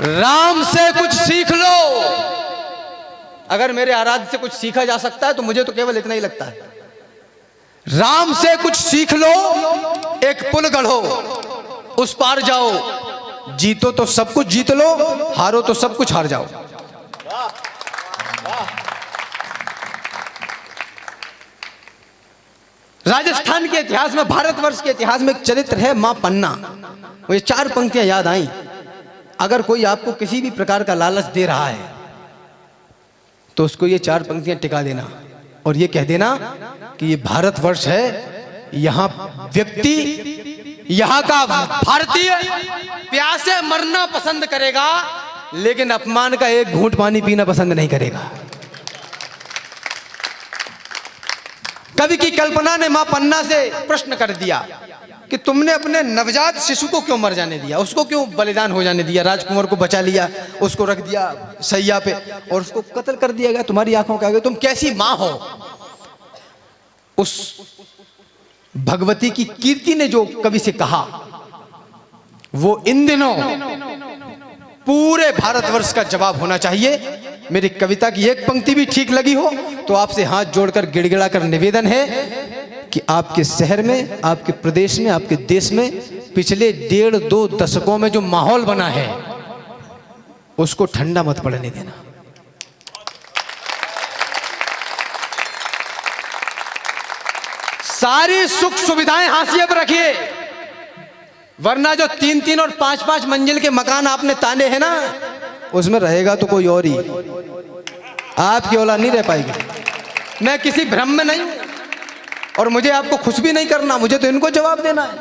राम से कुछ सीख लो। अगर मेरे आराध्य से कुछ सीखा जा सकता है तो मुझे तो केवल इतना ही लगता है। राम से कुछ सीख लो, एक पुल गढ़ो, उस पार जाओ। जीतो तो सब कुछ जीत लो, हारो तो सब कुछ हार जाओ। राजस्थान के इतिहास में, भारतवर्ष के इतिहास में एक चरित्र है मां पन्ना। वो ये 4 पंक्तियां याद आई। अगर कोई आपको किसी भी प्रकार का लालच दे रहा है तो उसको ये 4 पंक्तियां टिका देना और ये कह देना कि ये भारतवर्ष है, यहां व्यक्ति, यहां का भारतीय प्यासे मरना पसंद करेगा, लेकिन अपमान का एक घूंट पानी पीना पसंद नहीं करेगा। कवि की कल्पना ने मां पन्ना से प्रश्न कर दिया कि तुमने अपने नवजात शिशु को क्यों मर जाने दिया, उसको क्यों बलिदान हो जाने दिया, राजकुमार को बचा लिया, उसको रख दिया सैया पे और उसको कत्ल कर दिया गया तुम्हारी आंखों के आगे, तुम कैसी मां हो। उस भगवती की कीर्ति ने जो कवि से कहा, वो इन दिनों पूरे भारतवर्ष का जवाब होना चाहिए। मेरी कविता की एक पंक्ति भी ठीक लगी हो तो आपसे हाथ जोड़कर गिड़गिड़ा कर निवेदन है कि आपके शहर में, आपके प्रदेश में, आपके देश में पिछले 1.5-2 दशकों में जो माहौल बना है उसको ठंडा मत पड़ने देना। सारी सुख सुविधाएं हाशिए पर रखिए, वरना जो 3-3 और 5-5 मंजिल के मकान आपने ताने हैं ना, उसमें रहेगा तो कोई और ही, आपकी औलाद नहीं रह पाएगी। मैं किसी भ्रम में नहीं और मुझे आपको खुश भी नहीं करना, मुझे तो इनको जवाब देना है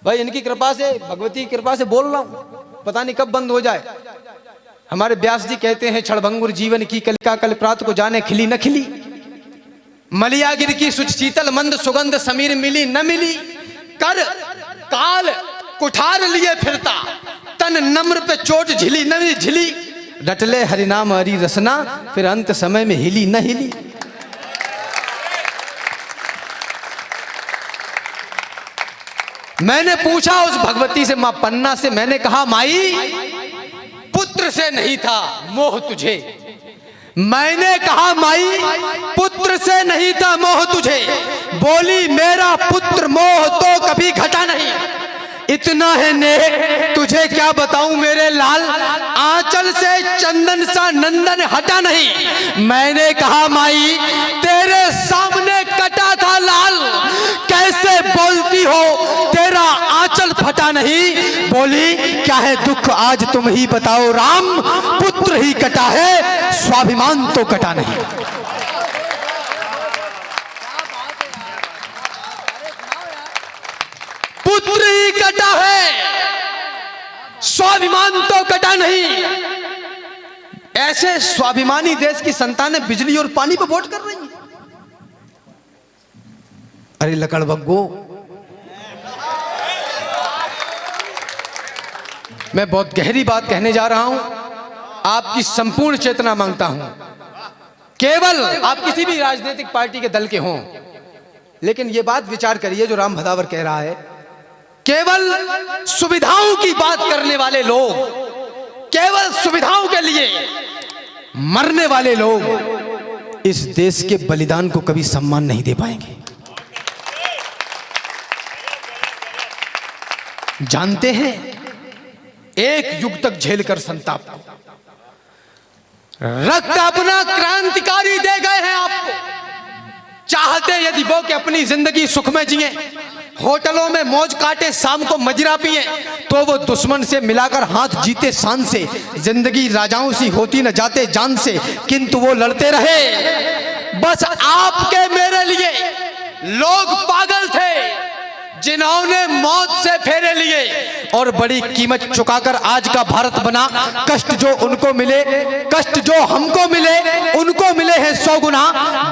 भाई। इनकी कृपा से, भगवती की कृपा से बोल रहा हूं, पता नहीं कब बंद हो जाए। हमारे व्यास जी कहते हैं, क्षणभंगुर जीवन की कलिका कल प्रात को जाने खिली न खिली, मलियागिर की सुच शीतल मंद सुगंध समीर मिली न मिली, कर काल कुठार लिए फिरता तन नम्र पे चोट झिली न झिली, रटले हरिनाम हरि रसना फिर अंत समय में हिली न हिली। मैंने पूछा उस भगवती से, मां पन्ना से, मैंने कहा माई पुत्र से नहीं था मोह तुझे, मैंने कहा माई पुत्र से नहीं था मोह तुझे, बोली मेरा पुत्र मोह तो कभी घटा नहीं, इतना है नेह तुझे क्या बताऊं मेरे लाल, आंचल से चंदन सा नंदन हटा नहीं। मैंने कहा माई तेरे सामने कटा था लाल, कैसे बोलती हो तेरा आंचल फटा नहीं, बोली क्या है दुख आज तुम ही बताओ राम, पुत्र ही कटा है स्वाभिमान तो कटा नहीं। पुत्र ही कटा है स्वाभिमान तो कटा नहीं। ऐसे स्वाभिमानी देश की संतानें बिजली और पानी पर वोट कर रही हैं। अरे लकड़ बग्गो, मैं बहुत गहरी बात कहने जा रहा हूं, आपकी संपूर्ण चेतना मांगता हूं। केवल आप किसी भी राजनीतिक पार्टी के दल के हों, लेकिन यह बात विचार करिए जो राम भदावर कह रहा है, केवल सुविधाओं की बात करने वाले लोग, केवल सुविधाओं के लिए मरने वाले लोग इस देश के बलिदान को कभी सम्मान नहीं दे पाएंगे। जानते हैं, एक युग तक झेलकर संताप को, रक्त अपना क्रांतिकारी दे गए हैं आपको। चाहते यदि वो कि अपनी जिंदगी सुख में जिए, होटलों में मौज काटे, शाम को मदिरा पिए, तो वो दुश्मन से मिलाकर हाथ जीते शान से। जिंदगी राजाओं सी होती न जाते जान से, किंतु वो लड़ते रहे। बस आपके मेरे लिए लोग पागल थे जिन्होंने मौत से फेरे लिए और बड़ी कीमत चुकाकर आज का भारत बना। कष्ट जो उनको मिले, कष्ट जो हमको मिले, उनको मिले हैं 100 गुना।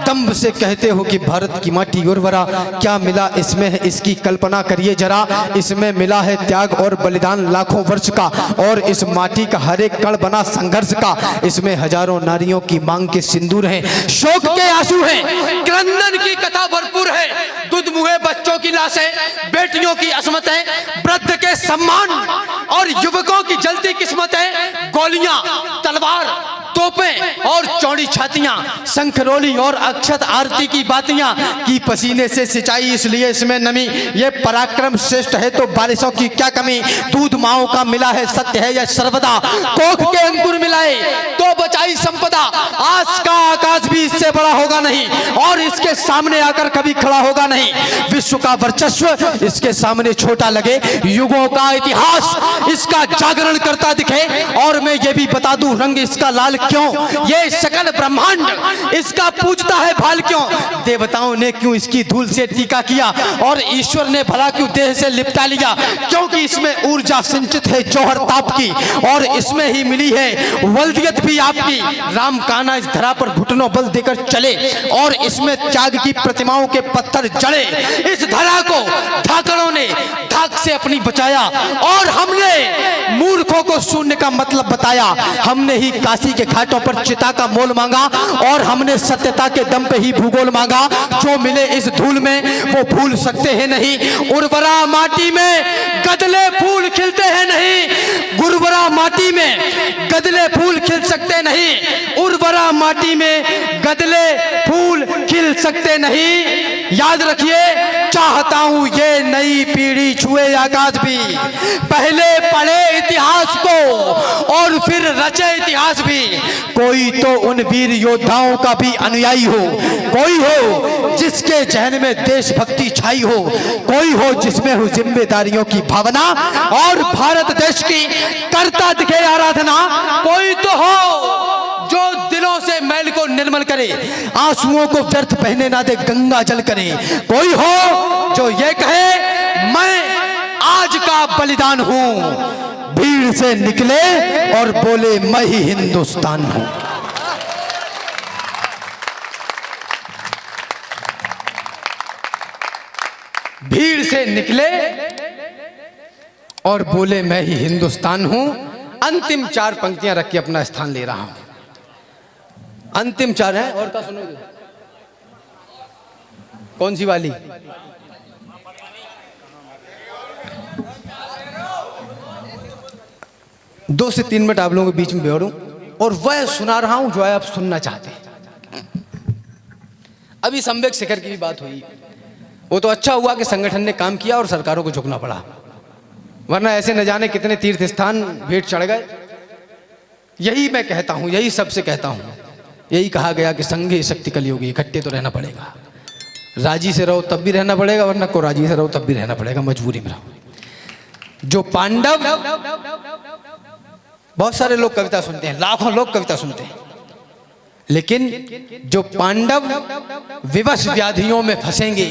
दम्भ से कहते हो कि भारत की माटी उर्वरा, क्या मिला इसमें है इसकी कल्पना करिए जरा। इसमें मिला है त्याग और बलिदान लाखों वर्ष का, और इस माटी का हर एक कण बना संघर्ष का। इसमें हजारों नारियों की मांग के सिंदूर हैं, शोक के आंसू हैं, क्रंदन की कथा भरपूर है। दूध मुहे बच्चों की लाशें, बेटियों की असमतें, वृद्ध के सम्मान और युवकों की जलती किस्मतें, गोलियां, तलवार, तोपें और चौड़ी छातियां, शंखरोली और अक्षत आरती की बातियां की पसीने से सिंचाई, इसलिए इसमें नमी। ये पराक्रम श्रेष्ठ है तो बारिशों की क्या कमी। दूध माओ का मिला है सत्य है यह सर्वदा, कोख के अंकुर मिलाए तो बचाई संपदा। आज का आकाश भी इससे बड़ा होगा नहीं, और इसके सामने आकर कभी खड़ा होगा नहीं। विश्व का वर्चस्व इसके सामने छोटा लगे, युगों का इतिहास इसका जागरण करता दिखे। और मैं ये भी बता दूं, रंग इसका लाल क्यों, ये सकल ब्रह्मांड इसका पूजता है भाल क्यों। देवताओं ने क्यों इसकी धूल से टीका किया, और ईश्वर ने भला क्यों देह से लिपटा लिया। क्योंकि इसमें ऊर्जा संचित है जौहर ताप की, और इसमें ही मिली है वल्दियत भी आपकी। राम कान्हा इस धरा पर घुटनों बल देकर चले, और इसमें त्याग की प्रतिमाओं के पत्थर जड़े। इस धरा को धाकड़ों ने धाक से अपनी बचाया, और हमने मूर्खों को शून्य का मतलब बताया। हमने ही काशी के घाटों पर चिता का मोल मांगा, और हमने सत्यता के दम पे ही भूगोल मांगा। जो मिले इस धूल में वो भूल सकते हैं नहीं। उर्वरा माटी में गदले फूल खिलते हैं नहीं, गुरुवरा माटी में गदले फूल खिल सकते नहीं। उर्वरा माटी में गदले फूल खिल सकते नहीं। याद रखिए, चाहता हूं ये नई पीढ़ी छुए आकाश भी, पहले पढ़े इतिहास को और फिर रचे इतिहास भी। कोई तो उन वीर योद्धाओं का भी अनुयायी हो, कोई हो जिसके जहन में देशभक्ति छाई हो, कोई हो जिसमें हो जिम्मेदारियों की भावना और भारत देश की करता दिखे आराधना। कोई तो हो जो दिलों से मैल को निर्मल करे, आंसुओं को व्यर्थ बहने ना दे, गंगा जल करे। कोई हो जो ये कहे मैं आज का बलिदान हूं, भीड़ से निकले और बोले मैं ही हिंदुस्तान हूं। भीड़ से निकले और बोले मैं ही हिंदुस्तान हूं। अंतिम 4 पंक्तियां रख के अपना स्थान ले रहा हूं। अंतिम 4 है, और क्या सुनोगे? कौन सी वाली? दो से 3 मिनट आप लोगों के बीच में बैठूं और वह सुना रहा हूं जो आप सुनना चाहते हैं। अभी संवेग शिखर की भी बात हुई, वो तो अच्छा हुआ कि संगठन ने काम किया और सरकारों को झुकना पड़ा, वरना ऐसे न जाने कितने तीर्थ स्थान भेंट चढ़ गए। यही मैं कहता हूं, यही सबसे कहता हूं, यही कहा गया कि संघे शक्ति कलयुगी, इकट्ठे तो रहना पड़ेगा। राजी से रहो तब भी रहना पड़ेगा, वरना को राजी से रहो तब भी रहना पड़ेगा, मजबूरी में रहो। जो पांडव, बहुत सारे लोग कविता सुनते हैं, लाखों लोग कविता सुनते हैं, लेकिन जो पांडव विवश व्याधियों में फंसेंगे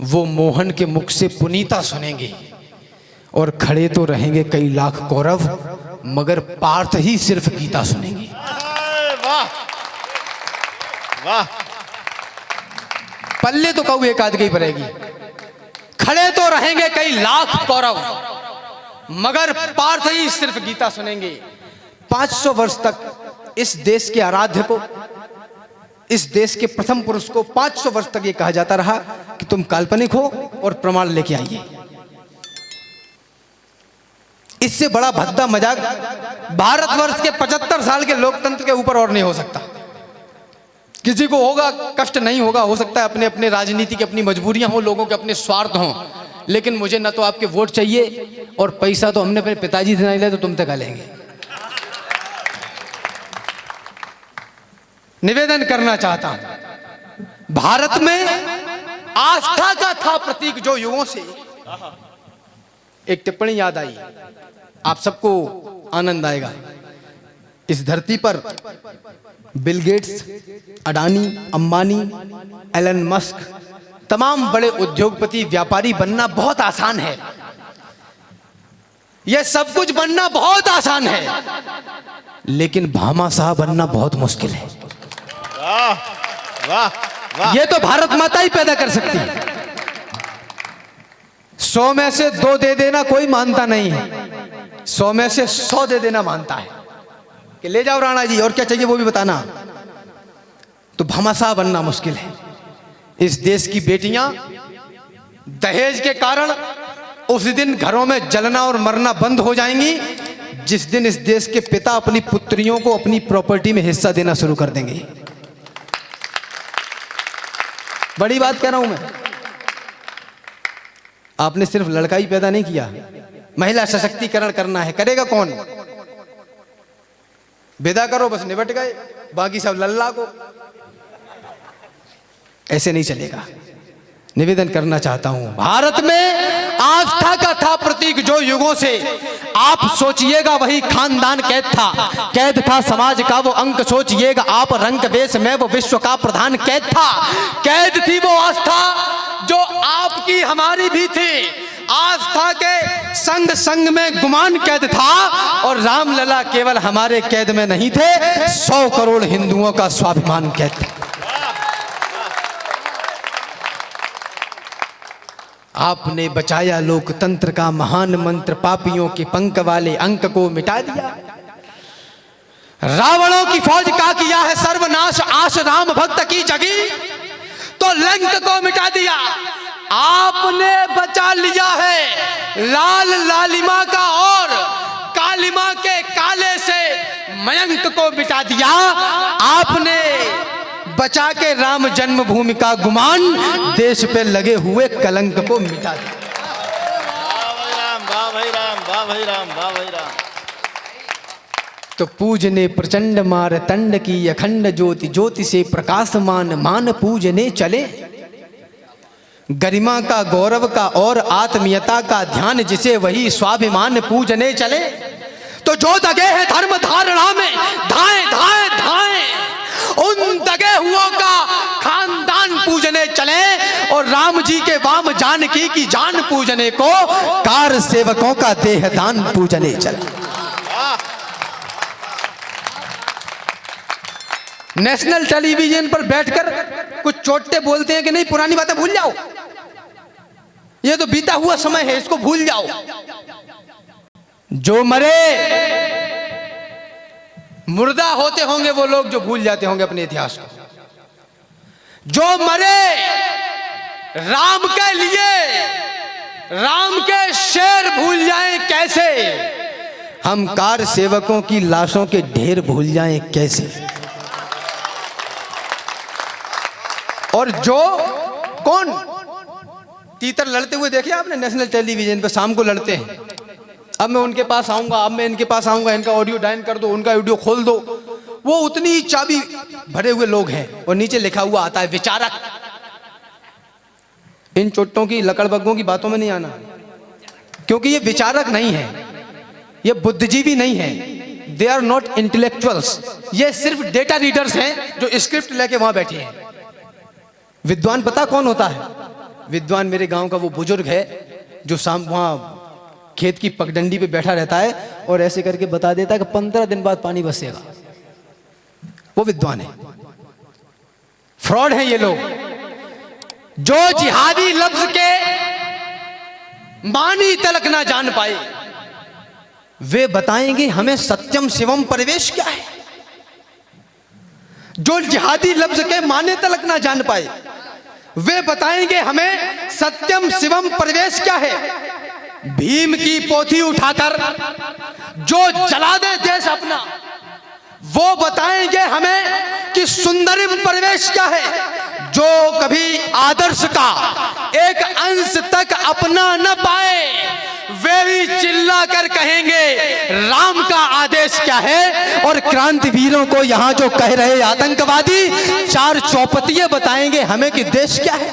वो मोहन के मुख से पुनीता सुनेंगे। और खड़े तो रहेंगे कई लाख कौरव, मगर पार्थ ही सिर्फ गीता सुनेंगे। अरे वाह वाह। पल्ले तो कहू एक आध की पड़ेगी। खड़े तो रहेंगे कई लाख कौरव, मगर पार्थ ही सिर्फ गीता सुनेंगे। 500 वर्ष तक इस देश के आराध्य को, इस देश के प्रथम पुरुष को 500 वर्ष तक ये कहा जाता रहा कि तुम काल्पनिक हो और प्रमाण लेके आइए। इससे बड़ा भद्दा मजाक भारतवर्ष के 75 साल के लोकतंत्र के ऊपर और नहीं हो सकता। किसी को होगा कष्ट नहीं होगा, हो सकता है अपने अपने राजनीति की अपनी मजबूरियां हो, लोगों के अपने स्वार्थ हों, लेकिन मुझे ना तो आपके वोट चाहिए और पैसा तो हमने अपने पिताजी से नहीं लिया, तो तुम तक लेंगे। निवेदन करना चाहता हूं, भारत में आस्था का था प्रतीक जो युगों से। एक टिप्पणी याद आई, आप सबको आनंद आएगा। इस धरती पर Bill Gates, Adani, Ambani, Elon Musk, तमाम बड़े उद्योगपति, व्यापारी बनना बहुत आसान है। यह सब कुछ बनना बहुत आसान है, लेकिन भामाशाह बनना बहुत मुश्किल है। वाह वाह वाह। यह तो भारत माता ही पैदा कर सकती है। 100 में से 2 दे देना कोई मानता नहीं है, 100 में से 100 दे देना मानता है कि ले जाओ राणा जी, और क्या चाहिए वो भी बताना। तो भामाशाह बनना मुश्किल है। इस देश की बेटियां दहेज के कारण उस दिन घरों में जलना और मरना बंद हो जाएंगी जिस दिन इस देश के पिता अपनी पुत्रियों को अपनी प्रॉपर्टी में हिस्सा देना शुरू कर देंगे। बड़ी बात कह रहा हूं मैं। आपने सिर्फ लड़का ही पैदा नहीं किया, महिला सशक्तिकरण करना है। करेगा कौन? विदा करो बस, निपट गए, बाकी सब लल्ला को। ऐसे नहीं चलेगा। निवेदन करना चाहता हूं, भारत में आस्था का था प्रतीक जो युगों से। आप सोचिएगा वही खानदान कैद था समाज का वो अंक। सोचिएगा आप रंग वेश में वो विश्व का प्रधान कैद था। कैद थी वो आस्था जो आपकी हमारी भी थी। आस्था के संग संग में गुमान कैद था, और रामलला केवल हमारे कैद में नहीं थे, 100 करोड़ हिंदुओं का स्वाभिमान कैद था। आपने बचाया लोकतंत्र का महान मंत्र, पापियों के पंख वाले अंक को मिटा दिया। रावणों की फौज का किया है सर्वनाश, आश राम भक्त की जगी तो लंक को मिटा दिया। आपने बचा लिया है लाल लालिमा का, और कालिमा के काले से मयंक को मिटा दिया। आपने बचा के राम जन्मभूमि का गुमान, देश पे लगे हुए कलंक को मिटा दिया। वाह भाई राम, वाह भाई राम, वाह भाई राम, वाह भाई राम। तो पूजने प्रचंड मारतंड की अखंड ज्योति, ज्योति से प्रकाशमान मान पूजने चले। गरिमा का, गौरव का और आत्मीयता का ध्यान जिसे वही स्वाभिमान पूजने चले। तो जो दगे हैं धर्म धारणा में धाए धाए धाए, उन दगे हुओं का खानदान पूजने चले। और राम जी के वाम जानकी की जान पूजने को कार सेवकों का देहदान पूजने चले। नेशनल टेलीविजन पर बैठकर कुछ चोटे बोलते हैं कि नहीं पुरानी बातें भूल जाओ, ये तो बीता हुआ समय है, इसको भूल जाओ। जो मरे मुर्दा होते होंगे वो लोग जो भूल जाते होंगे अपने इतिहास को। जो मरे राम के लिए, राम के शेर भूल जाएं कैसे, हम कार सेवकों की लाशों के ढेर भूल जाएं कैसे। और जो कौन तीतर लड़ते हुए देखे आपने नेशनल टेलीविजन पे, शाम को लड़ते हैं। अब मैं उनके पास आऊंगा, अब मैं इनके पास आऊंगा, इनका ऑडियो डाइन कर दो, उनका ऑडियो खोल दो। वो उतनी चाबी भरे हुए लोग हैं, और नीचे लिखा हुआ आता है विचारक। इन चोटों की, लकड़बग्गों की बातों में नहीं आना, क्योंकि ये विचारक नहीं है, ये बुद्धिजीवी नहीं है। They are not intellectuals. ये सिर्फ डेटा रीडर्स हैं जो स्क्रिप्ट लेके वहां बैठे हैं। विद्वान पता कौन होता है? विद्वान मेरे गांव का वो बुजुर्ग है जो शाम वहां खेत की पगडंडी पे बैठा रहता है और ऐसे करके बता देता है कि 15 दिन बाद पानी बरसेगा। वो विद्वान है। फ्रॉड है ये लोग जो जिहादी लफ्ज के मानी तलक ना जान पाए। वे बताएंगे हमें सत्यम शिवम परिवेश क्या है। जो जिहादी लफ्ज के माने तलक ना जान पाए वे बताएंगे हमें सत्यम शिवम परिवेश क्या है। भीम की पोथी उठाकर जो जला दे देश अपना वो बताएंगे हमें कि सुंदरिम परिवेश क्या है। जो कभी आदर्श का एक अंश तक अपना न पाए वे ही चिल्ला कर कहेंगे राम का आदेश क्या है। और क्रांतिवीरों को यहां जो कह रहे आतंकवादी 4 चौपतिये बताएंगे हमें कि देश क्या है।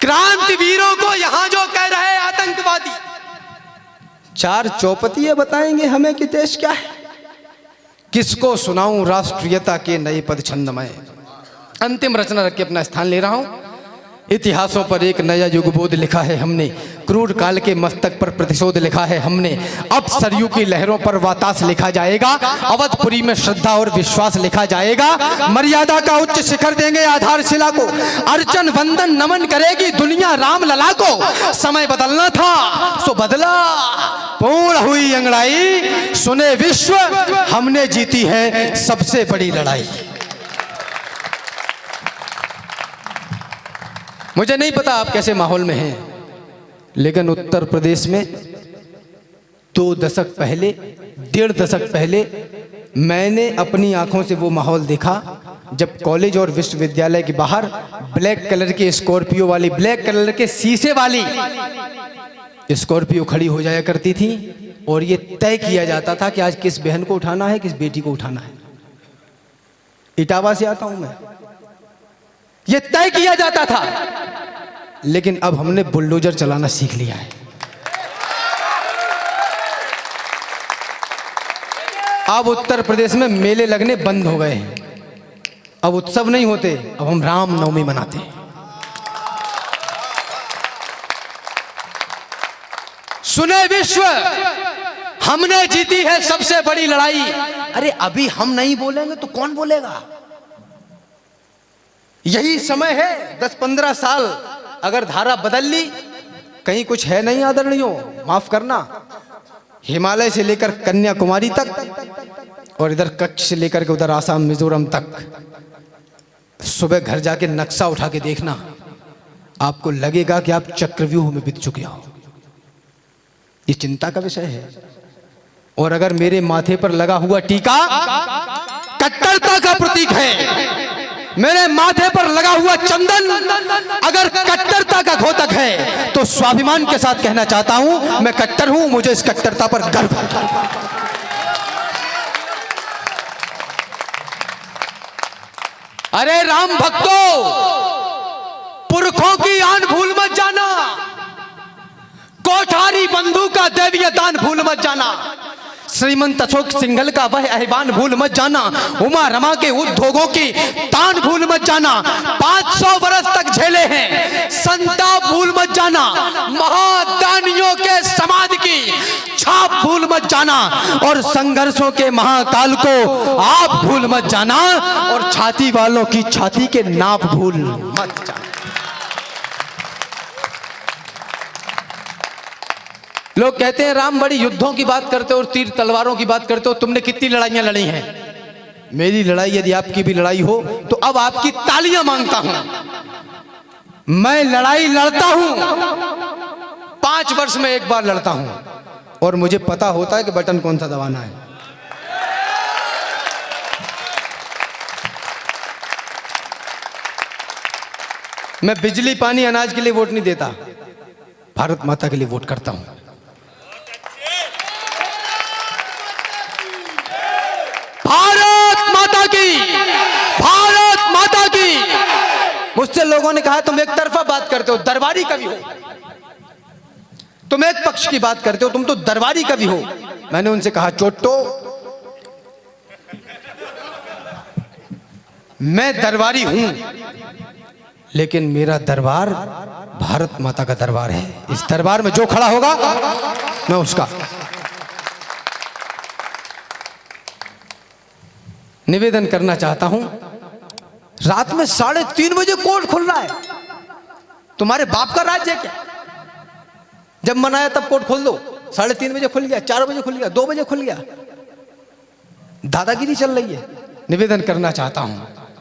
क्रांतिवीरों को यहां जो कह रहे आतंकवादी 4 चौपतिये बताएंगे हमें कि देश क्या है। किसको सुनाऊं राष्ट्रीयता के नए पद छंदमय। अंतिम रचना रख के अपना स्थान ले रहा हूं। इतिहासों पर एक नया युगबोध लिखा है हमने। क्रूर काल के मस्तक पर प्रतिशोध लिखा है हमने। अब सरयू की लहरों पर वातास लिखा जाएगा। अवधपुरी में श्रद्धा और विश्वास लिखा जाएगा। मर्यादा का उच्च शिखर देंगे आधारशिला को। अर्चन वंदन नमन करेगी दुनिया राम लला को। समय बदलना था सो बदला पूर्ण हुई अंगड़ाई। सुने विश्व हमने जीती है सबसे बड़ी लड़ाई। मुझे नहीं पता आप कैसे माहौल में हैं लेकिन उत्तर प्रदेश में 2 दशक पहले 1.5 दशक पहले मैंने अपनी आंखों से वो माहौल देखा जब कॉलेज और विश्वविद्यालय के बाहर ब्लैक कलर की स्कॉर्पियो वाली ब्लैक कलर के शीशे वाली स्कॉर्पियो खड़ी हो जाया करती थी और ये तय किया जाता था कि आज किस बहन को उठाना है किस बेटी को उठाना है। इटावा से आता हूं मैं। ये तय किया जाता था लेकिन अब हमने बुलडोजर चलाना सीख लिया है। अब उत्तर प्रदेश में मेले लगने बंद हो गए हैं। अब उत्सव नहीं होते, अब हम रामनवमी मनाते हैं। सुने विश्व हमने जीती है सबसे बड़ी लड़ाई। अरे अभी हम नहीं बोलेंगे तो कौन बोलेगा। यही समय है 10-15 साल अगर धारा बदल ली। कहीं कुछ है नहीं आदरणीयों, माफ करना। हिमालय से लेकर कन्याकुमारी तक और इधर कच्छ से लेकर के उधर आसाम मिजोरम तक सुबह घर जाके नक्शा उठा के देखना, आपको लगेगा कि आप चक्रव्यूह में बीत चुके हो। ये चिंता का विषय है। और अगर मेरे माथे पर लगा हुआ टीका कट्टरता का प्रतीक है, मेरे माथे पर लगा हुआ चंदन अगर कट्टरता का घोतक है तो स्वाभिमान के साथ कहना चाहता हूं मैं कट्टर हूं, मुझे इस कट्टरता पर गर्व है। अरे राम भक्तों, पुरखों की आन भूल मत जाना। कोठारी बंधु का दैवीय दान भूल मत जाना। श्रीमंत अशोक सिंघल का वह ahवान भूल मत जाना। उमा रमा के उद्योगों की तान भूल मत जाना। 500 वर्ष तक झेले हैं संताप भूल मत जाना। महादानियों के समाधि की छाप भूल मत जाना। और संघर्षों के महाकाल को आप भूल मत जाना। और छाती वालों की छाती के नाप भूल मत जाना। लोग कहते हैं राम बड़ी युद्धों की बात करते हो और तीर तलवारों की बात करते हो, तुमने कितनी लड़ाइयां लड़ी हैं। मेरी लड़ाई यदि आपकी भी लड़ाई हो तो अब आपकी तालियां मांगता हूं। मैं लड़ाई लड़ता हूं, 5 वर्ष में एक बार लड़ता हूं और मुझे पता होता है कि बटन कौन सा दबाना है। मैं बिजली पानी अनाज के लिए वोट नहीं देता, भारत माता के लिए वोट करता हूं। भारत माता की। मुझसे लोगों ने कहा तुम एक तरफा बात करते हो, दरबारी कवि हो, तुम एक पक्ष की बात करते हो, तुम तो दरबारी कवि हो। मैंने उनसे कहा चोट्टो, मैं दरबारी हूं लेकिन मेरा दरबार भारत माता का दरबार है। इस दरबार में जो खड़ा होगा मैं उसका निवेदन करना चाहता हूं। रात में 3:30 बजे कोर्ट खुल रहा है। तुम्हारे बाप का राज्य है क्या? जब मन आया तब कोर्ट खोल दो। 3:30 बजे खुल गया, 4 बजे खुल गया, 2 बजे खुल गया। दादागिरी चल रही है। निवेदन करना चाहता हूं,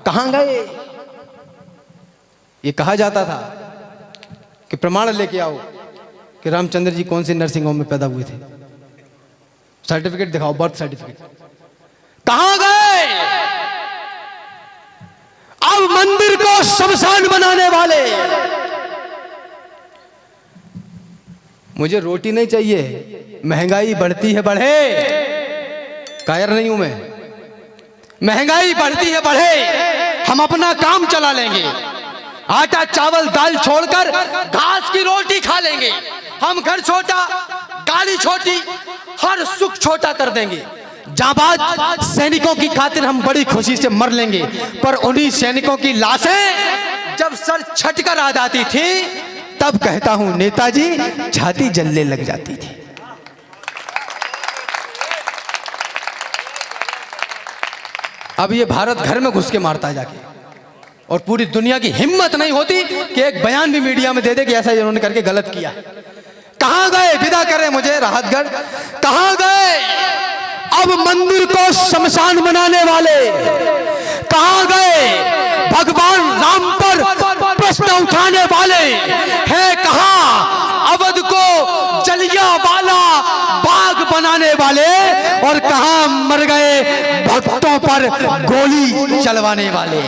कहां गए? ये कहा जाता था कि प्रमाण लेके आओ कि रामचंद्र जी कौन से नर्सिंग होम में पैदा हुए थे। सर्टिफिकेट दिखाओ, बर्थ सर्टिफिकेट। कहां गए? अब मंदिर को शमशान बनाने वाले। मुझे रोटी नहीं चाहिए, महंगाई बढ़ती है बढ़े। कायर नहीं हूं मैं। महंगाई बढ़ती है बढ़े, हम अपना काम चला लेंगे। आटा चावल दाल छोड़कर घास की रोटी खा लेंगे। हम घर छोटा, गाड़ी छोटी, हर सुख छोटा कर देंगे। जाबाज सैनिकों की खातिर हम बड़ी खुशी से मर लेंगे, पर उन्हीं सैनिकों की लाशें जब सर छटकर आ जाती थी तब कहता हूं नेताजी छाती जलने लग जाती थी। अब ये भारत घर में घुस के मारता है जाके, और पूरी दुनिया की हिम्मत नहीं होती कि एक बयान भी मीडिया में दे दे कि ऐसा इन्होंने करके गलत किया। कहां गए? विदा करें मुझे राहतगढ़। कहां गए अब मंदिर को शमशान बनाने वाले? कहां गए भगवान राम पर प्रश्न उठाने वाले? है कहां अवध को जलियांवाला बाग बनाने वाले? और कहां मर गए भक्तों पर गोली चलवाने वाले?